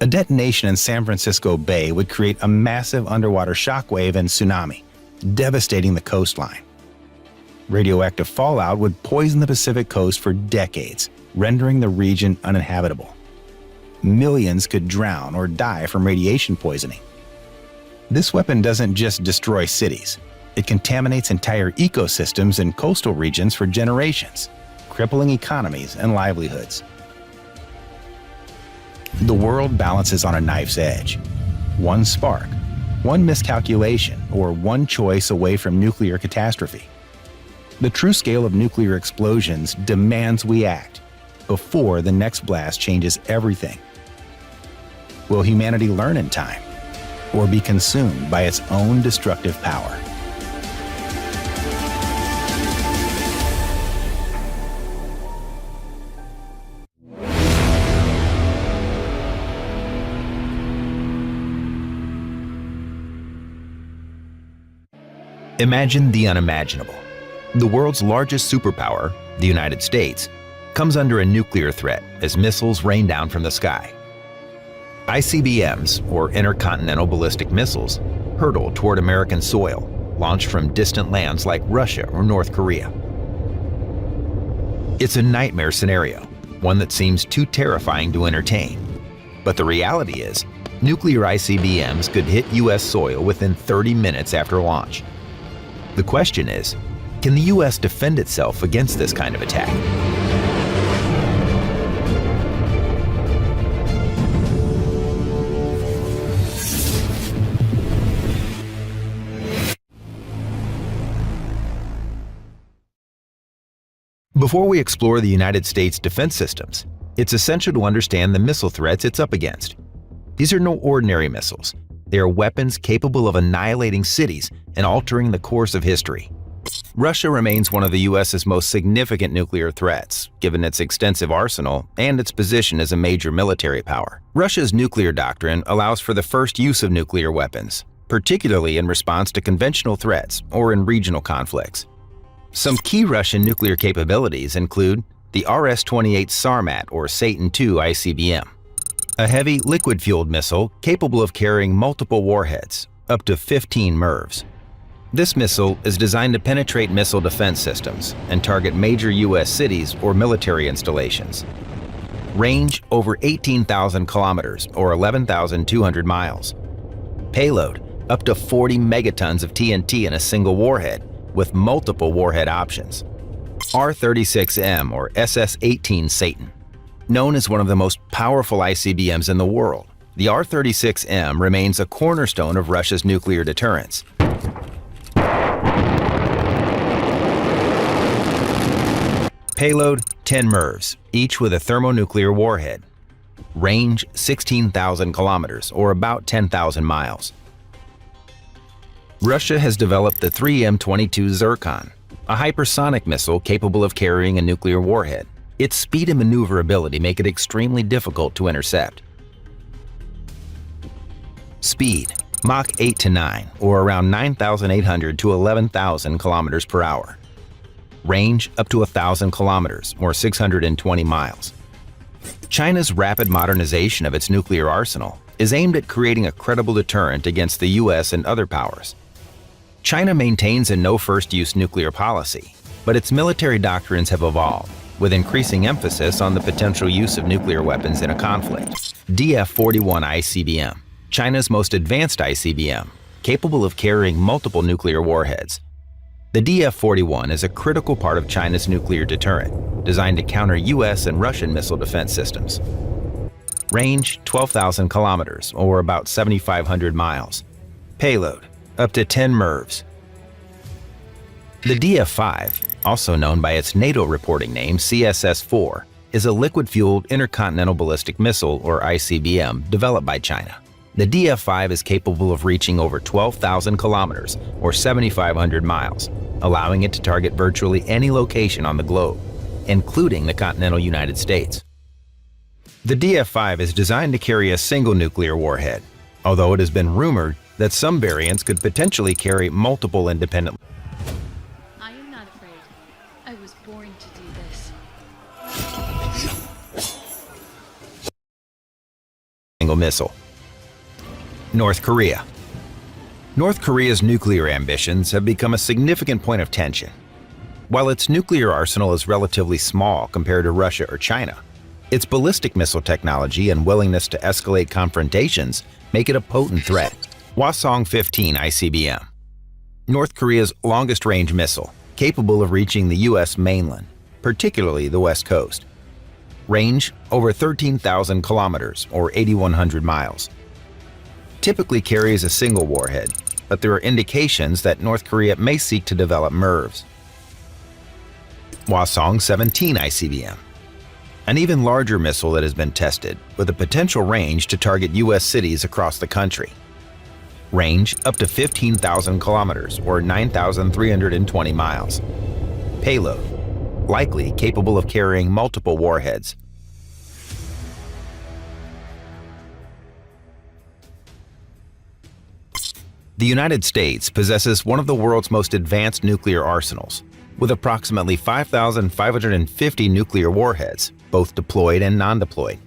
[SPEAKER 2] A detonation in San Francisco Bay would create a massive underwater shockwave and tsunami, devastating the coastline. Radioactive fallout would poison the Pacific coast for decades, rendering the region uninhabitable. Millions could drown or die from radiation poisoning. This weapon doesn't just destroy cities, it contaminates entire ecosystems and coastal regions for generations, crippling economies and livelihoods. The world balances on a knife's edge. One spark, one miscalculation, or one choice away from nuclear catastrophe. The true scale of nuclear explosions demands we act before the next blast changes everything. Will humanity learn in time, or be consumed by its own destructive power? Imagine the unimaginable. The world's largest superpower, the United States, comes under a nuclear threat as missiles rain down from the sky. ICBMs, or intercontinental ballistic missiles, hurtle toward American soil, launched from distant lands like Russia or North Korea. It's a nightmare scenario, one that seems too terrifying to entertain. But the reality is, nuclear ICBMs could hit U.S. soil within 30 minutes after launch. The question is, can the U.S. defend itself against this kind of attack? Before we explore the United States defense systems, it's essential to understand the missile threats it's up against. These are no ordinary missiles. They are weapons capable of annihilating cities and altering the course of history. Russia remains one of the U.S.'s most significant nuclear threats, given its extensive arsenal and its position as a major military power. Russia's nuclear doctrine allows for the first use of nuclear weapons, particularly in response to conventional threats or in regional conflicts. Some key Russian nuclear capabilities include the RS-28 Sarmat or Satan II ICBM, a heavy liquid-fueled missile capable of carrying multiple warheads, up to 15 MIRVs. This missile is designed to penetrate missile defense systems and target major U.S. cities or military installations. Range over 18,000 kilometers or 11,200 miles. Payload up to 40 megatons of TNT in a single warhead, with multiple warhead options. R-36M or SS-18 Satan. Known as one of the most powerful ICBMs in the world, the R-36M remains a cornerstone of Russia's nuclear deterrence. Payload 10 MIRVs, each with a thermonuclear warhead. Range 16,000 kilometers or about 10,000 miles. Russia has developed the 3M-22 Zircon, a hypersonic missile capable of carrying a nuclear warhead. Its speed and maneuverability make it extremely difficult to intercept. Speed, Mach 8 to 9, or around 9,800 to 11,000 kilometers per hour. Range up to 1,000 kilometers, or 620 miles. China's rapid modernization of its nuclear arsenal is aimed at creating a credible deterrent against the U.S. and other powers. China maintains a no-first-use nuclear policy, but its military doctrines have evolved, with increasing emphasis on the potential use of nuclear weapons in a conflict. DF-41 ICBM, China's most advanced ICBM, capable of carrying multiple nuclear warheads. The DF-41 is a critical part of China's nuclear deterrent, designed to counter U.S. and Russian missile defense systems. Range 12,000 kilometers, or about 7,500 miles. Payload up to 10 MIRVs. The DF-5, also known by its NATO reporting name CSS-4, is a liquid-fueled intercontinental ballistic missile, or ICBM, developed by China. The DF-5 is capable of reaching over 12,000 kilometers, or 7,500 miles, allowing it to target virtually any location on the globe, including the continental United States. The DF-5 is designed to carry a single nuclear warhead, although it has been rumored that some variants could potentially carry multiple independent.
[SPEAKER 5] I am not afraid. I was born to do this.
[SPEAKER 2] Single missile. North Korea. North Korea's nuclear ambitions have become a significant point of tension. While its nuclear arsenal is relatively small compared to Russia or China, its ballistic missile technology and willingness to escalate confrontations make it a potent threat. Hwasong-15 ICBM, North Korea's longest-range missile, capable of reaching the U.S. mainland, particularly the West Coast. Range over 13,000 kilometers, or 8,100 miles. Typically carries a single warhead, but there are indications that North Korea may seek to develop MIRVs. Hwasong-17 ICBM, an even larger missile that has been tested, with a potential range to target U.S. cities across the country. Range up to 15,000 kilometers, or 9,320 miles. Payload, likely capable of carrying multiple warheads. The United States possesses one of the world's most advanced nuclear arsenals, with approximately 5,550 nuclear warheads, both deployed and non-deployed.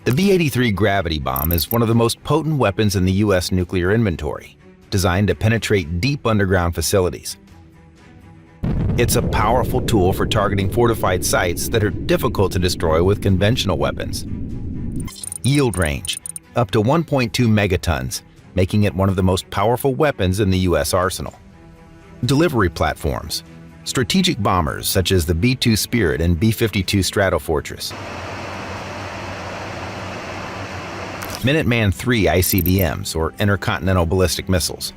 [SPEAKER 2] The B-83 Gravity bomb is one of the most potent weapons in the U.S. nuclear inventory, designed to penetrate deep underground facilities. It's a powerful tool for targeting fortified sites that are difficult to destroy with conventional weapons. Yield range, up to 1.2 megatons, making it one of the most powerful weapons in the U.S. arsenal. Delivery platforms, strategic bombers such as the B-2 Spirit and B-52 Stratofortress. Minuteman III ICBMs, or intercontinental ballistic missiles.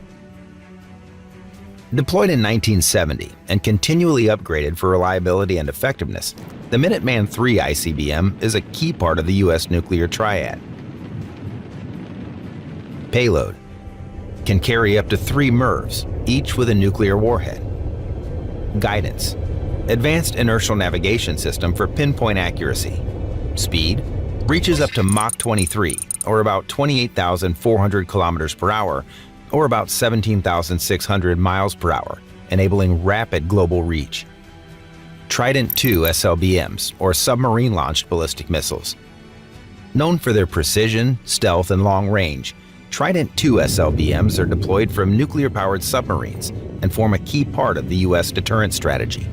[SPEAKER 2] Deployed in 1970 and continually upgraded for reliability and effectiveness, the Minuteman III ICBM is a key part of the U.S. nuclear triad. Payload: can carry up to 3 MIRVs, each with a nuclear warhead. Guidance: advanced inertial navigation system for pinpoint accuracy. Speed: reaches up to Mach 23, or about 28,400 kilometers per hour, or about 17,600 miles per hour, enabling rapid global reach. Trident II SLBMs, or submarine-launched ballistic missiles. Known for their precision, stealth, and long range, Trident II SLBMs are deployed from nuclear-powered submarines and form a key part of the U.S. deterrent strategy.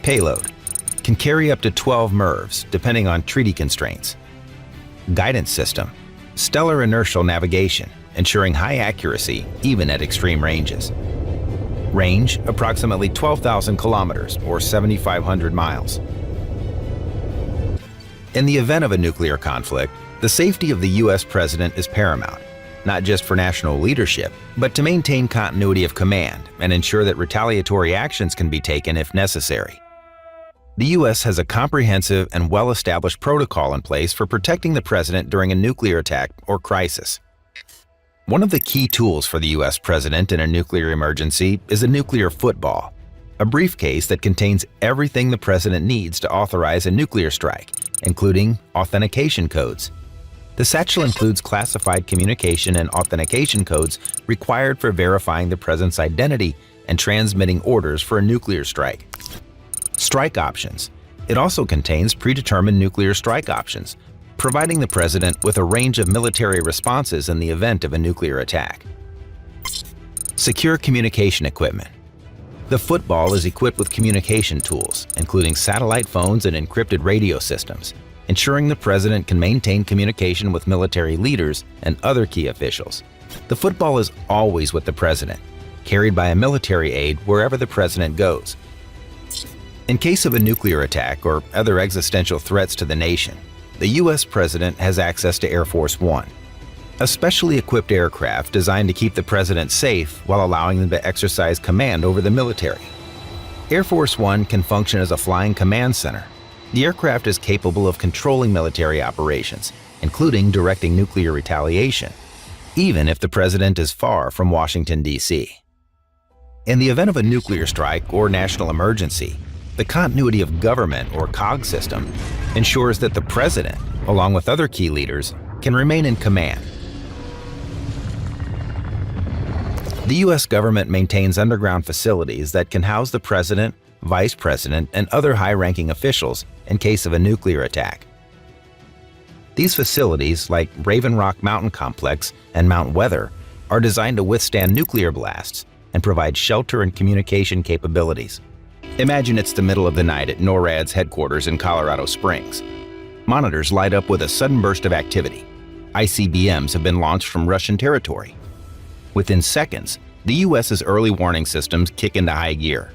[SPEAKER 2] Payload: can carry up to 12 MIRVs, depending on treaty constraints. Guidance system: stellar inertial navigation, ensuring high accuracy even at extreme ranges. Range: approximately 12,000 kilometers, or 7,500 miles. In the event of a nuclear conflict, the safety of the U.S. president is paramount, not just for national leadership, but to maintain continuity of command and ensure that retaliatory actions can be taken if necessary. The U.S. has a comprehensive and well-established protocol in place for protecting the president during a nuclear attack or crisis. One of the key tools for the U.S. president in a nuclear emergency is a nuclear football, a briefcase that contains everything the president needs to authorize a nuclear strike, including authentication codes. The satchel includes classified communication and authentication codes required for verifying the president's identity and transmitting orders for a nuclear strike. Strike options: it also contains predetermined nuclear strike options, providing the president with a range of military responses in the event of a nuclear attack. Secure communication equipment: the football is equipped with communication tools, including satellite phones and encrypted radio systems, ensuring the president can maintain communication with military leaders and other key officials. The football is always with the president, carried by a military aide wherever the president goes. In case of a nuclear attack or other existential threats to the nation, the U.S. president has access to Air Force One, a specially equipped aircraft designed to keep the president safe while allowing them to exercise command over the military. Air Force One can function as a flying command center. The aircraft is capable of controlling military operations, including directing nuclear retaliation, even if the president is far from Washington, D.C. In the event of a nuclear strike or national emergency, the continuity of government, or COG system, ensures that the president, along with other key leaders, can remain in command. The U.S. government maintains underground facilities that can house the president, vice president, and other high-ranking officials in case of a nuclear attack. These facilities, like Raven Rock Mountain Complex and Mount Weather, are designed to withstand nuclear blasts and provide shelter and communication capabilities. Imagine it's the middle of the night at NORAD's headquarters in Colorado Springs. Monitors light up with a sudden burst of activity. ICBMs have been launched from Russian territory. Within seconds, the U.S.'s early warning systems kick into high gear.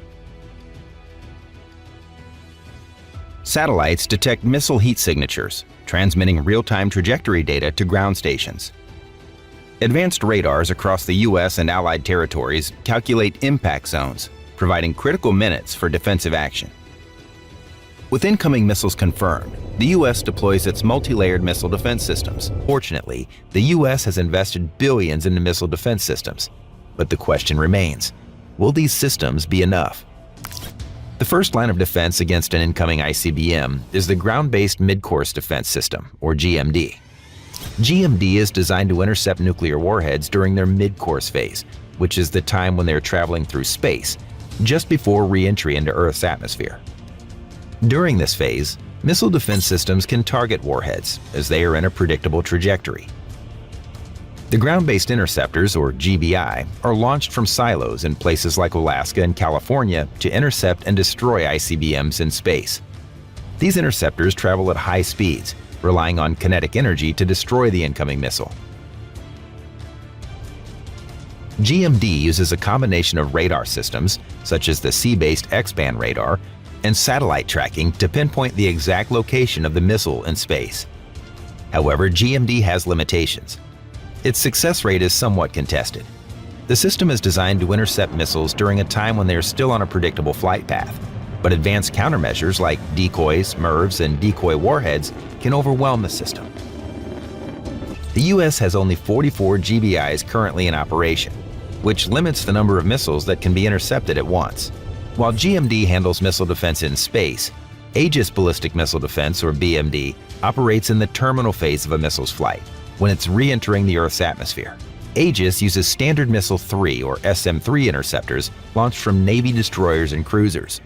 [SPEAKER 2] Satellites detect missile heat signatures, transmitting real-time trajectory data to ground stations. Advanced radars across the U.S. and allied territories calculate impact zones, providing critical minutes for defensive action. With incoming missiles confirmed, the U.S. deploys its multi-layered missile defense systems. Fortunately, the U.S. has invested billions into missile defense systems. But the question remains, will these systems be enough? The first line of defense against an incoming ICBM is the Ground-Based Midcourse Defense System, or GMD. GMD is designed to intercept nuclear warheads during their mid-course phase, which is the time when they are traveling through space, just before re-entry into Earth's atmosphere. During this phase, missile defense systems can target warheads as they are in a predictable trajectory. The ground-based interceptors, or GBI, are launched from silos in places like Alaska and California to intercept and destroy ICBMs in space. These interceptors travel at high speeds, relying on kinetic energy to destroy the incoming missile. GMD uses a combination of radar systems, such as the sea-based X-band radar, and satellite tracking to pinpoint the exact location of the missile in space. However, GMD has limitations. Its success rate is somewhat contested. The system is designed to intercept missiles during a time when they are still on a predictable flight path, but advanced countermeasures like decoys, MIRVs, and decoy warheads can overwhelm the system. The U.S. has only 44 GBIs currently in operation, which limits the number of missiles that can be intercepted at once. While GMD handles missile defense in space, Aegis Ballistic Missile Defense, or BMD, operates in the terminal phase of a missile's flight, when it's re-entering the Earth's atmosphere. Aegis uses Standard Missile 3, or SM-3 interceptors launched from Navy destroyers and cruisers.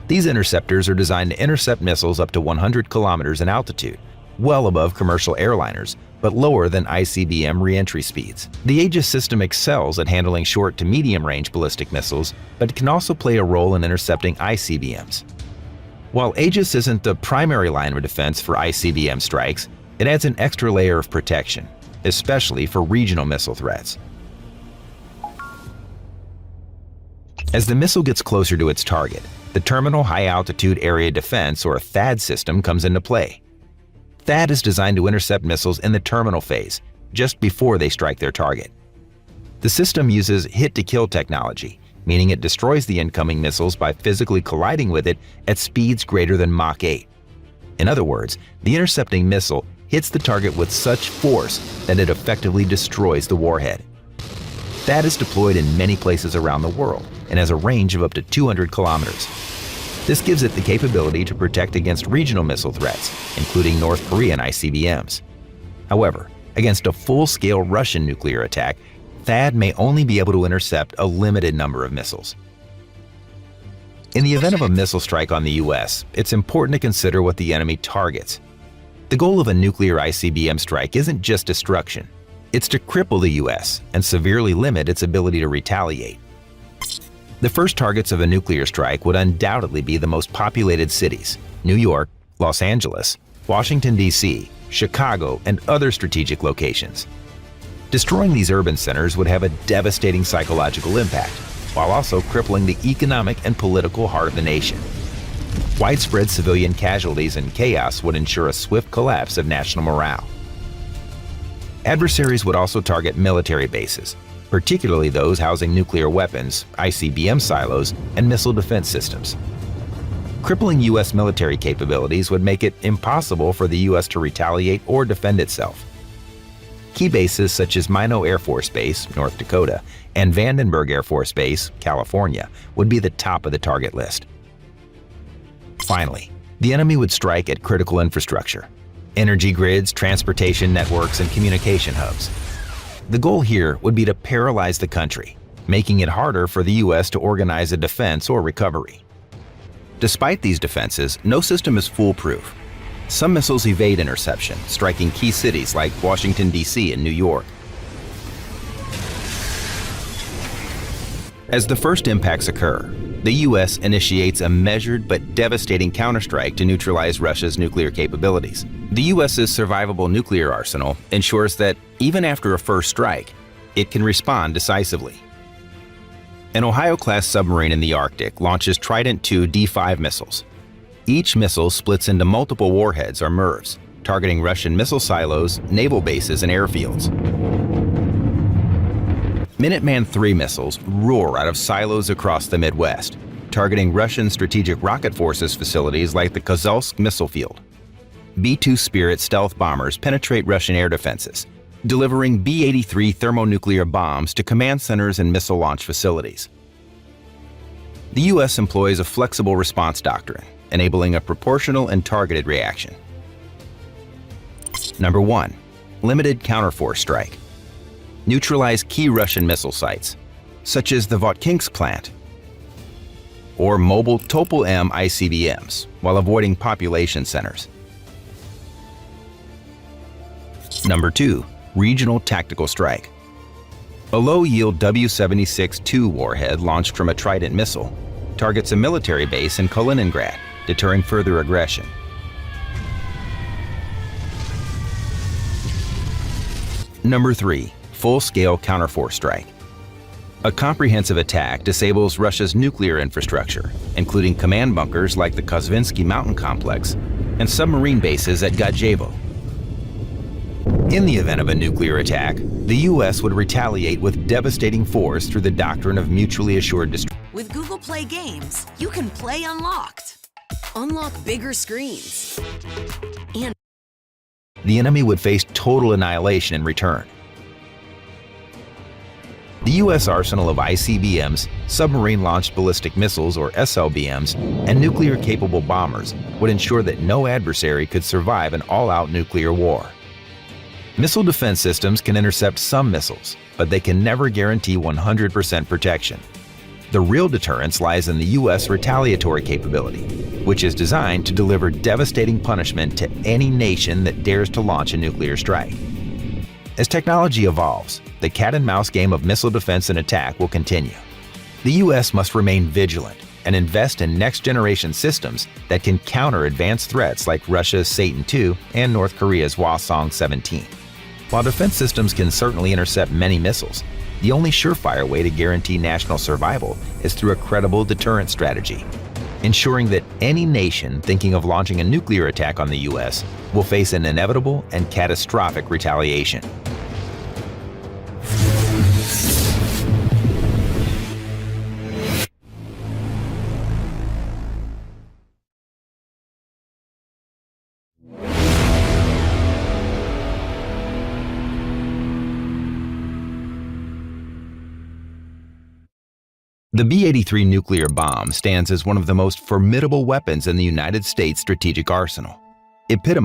[SPEAKER 2] These interceptors are designed to intercept missiles up to 100 kilometers in altitude, well above commercial airliners, but lower than ICBM re-entry speeds. The Aegis system excels at handling short to medium-range ballistic missiles, but can also play a role in intercepting ICBMs. While Aegis isn't the primary line of defense for ICBM strikes, it adds an extra layer of protection, especially for regional missile threats. As the missile gets closer to its target, the Terminal High Altitude Area Defense, or THAAD system, comes into play. THAAD is designed to intercept missiles in the terminal phase, just before they strike their target. The system uses hit-to-kill technology, meaning it destroys the incoming missiles by physically colliding with it at speeds greater than Mach 8. In other words, the intercepting missile hits the target with such force that it effectively destroys the warhead. THAAD is deployed in many places around the world and has a range of up to 200 kilometers. This gives it the capability to protect against regional missile threats, including North Korean ICBMs. However, against a full-scale Russian nuclear attack, THAAD may only be able to intercept a limited number of missiles. In the event of a missile strike on the US, it's important to consider what the enemy targets. The goal of a nuclear ICBM strike isn't just destruction. It's to cripple the US and severely limit its ability to retaliate. The first targets of a nuclear strike would undoubtedly be the most populated cities: New York, Los Angeles, Washington, D.C., Chicago, and other strategic locations. Destroying these urban centers would have a devastating psychological impact, while also crippling the economic and political heart of the nation. Widespread civilian casualties and chaos would ensure a swift collapse of national morale. Adversaries would also target military bases, particularly those housing nuclear weapons, ICBM silos, and missile defense systems. Crippling U.S. military capabilities would make it impossible for the U.S. to retaliate or defend itself. Key bases such as Minot Air Force Base, North Dakota, and Vandenberg Air Force Base, California, would be the top of the target list. Finally, the enemy would strike at critical infrastructure: energy grids, transportation networks, and communication hubs. The goal here would be to paralyze the country, making it harder for the U.S. to organize a defense or recovery. Despite these defenses, no system is foolproof. Some missiles evade interception, striking key cities like Washington, D.C. and New York. As the first impacts occur, the U.S. initiates a measured but devastating counterstrike to neutralize Russia's nuclear capabilities. The U.S.'s survivable nuclear arsenal ensures that, even after a first strike, it can respond decisively. An Ohio-class submarine in the Arctic launches Trident II D5 missiles. Each missile splits into multiple warheads, or MIRVs, targeting Russian missile silos, naval bases, and airfields. Minuteman III missiles roar out of silos across the Midwest, targeting Russian Strategic Rocket Forces facilities like the Kozulsk missile field. B-2 Spirit stealth bombers penetrate Russian air defenses, delivering B-83 thermonuclear bombs to command centers and missile launch facilities. The U.S. employs a flexible response doctrine, enabling a proportional and targeted reaction. Number 1. Limited counterforce strike. Neutralize key Russian missile sites, such as the Votkinsk plant, or mobile Topol-M ICBMs, while avoiding population centers. Number 2. Regional tactical strike. A low-yield W-76-2 warhead launched from a Trident missile targets a military base in Kaliningrad, deterring further aggression. Number 3. Full-scale counterforce strike. A comprehensive attack disables Russia's nuclear infrastructure, including command bunkers like the Kozvinsky Mountain Complex and submarine bases at Gadjevo. In the event of a nuclear attack, the U.S. would retaliate with devastating force through the doctrine of mutually assured destruction.
[SPEAKER 4] With Google Play Games, you can play unlocked. Unlock bigger screens. And
[SPEAKER 2] The enemy would face total annihilation in return. The U.S. arsenal of ICBMs, submarine-launched ballistic missiles or SLBMs, and nuclear-capable bombers would ensure that no adversary could survive an all-out nuclear war. Missile defense systems can intercept some missiles, but they can never guarantee 100% protection. The real deterrence lies in the U.S. retaliatory capability, which is designed to deliver devastating punishment to any nation that dares to launch a nuclear strike. As technology evolves, the cat-and-mouse game of missile defense and attack will continue. The U.S. must remain vigilant and invest in next-generation systems that can counter advanced threats like Russia's Satan II and North Korea's Hwasong-17. While defense systems can certainly intercept many missiles, the only surefire way to guarantee national survival is through a credible deterrent strategy, ensuring that any nation thinking of launching a nuclear attack on the U.S. will face an inevitable and catastrophic retaliation. The B-83 nuclear bomb stands as one of the most formidable weapons in the United States strategic arsenal. Epitomized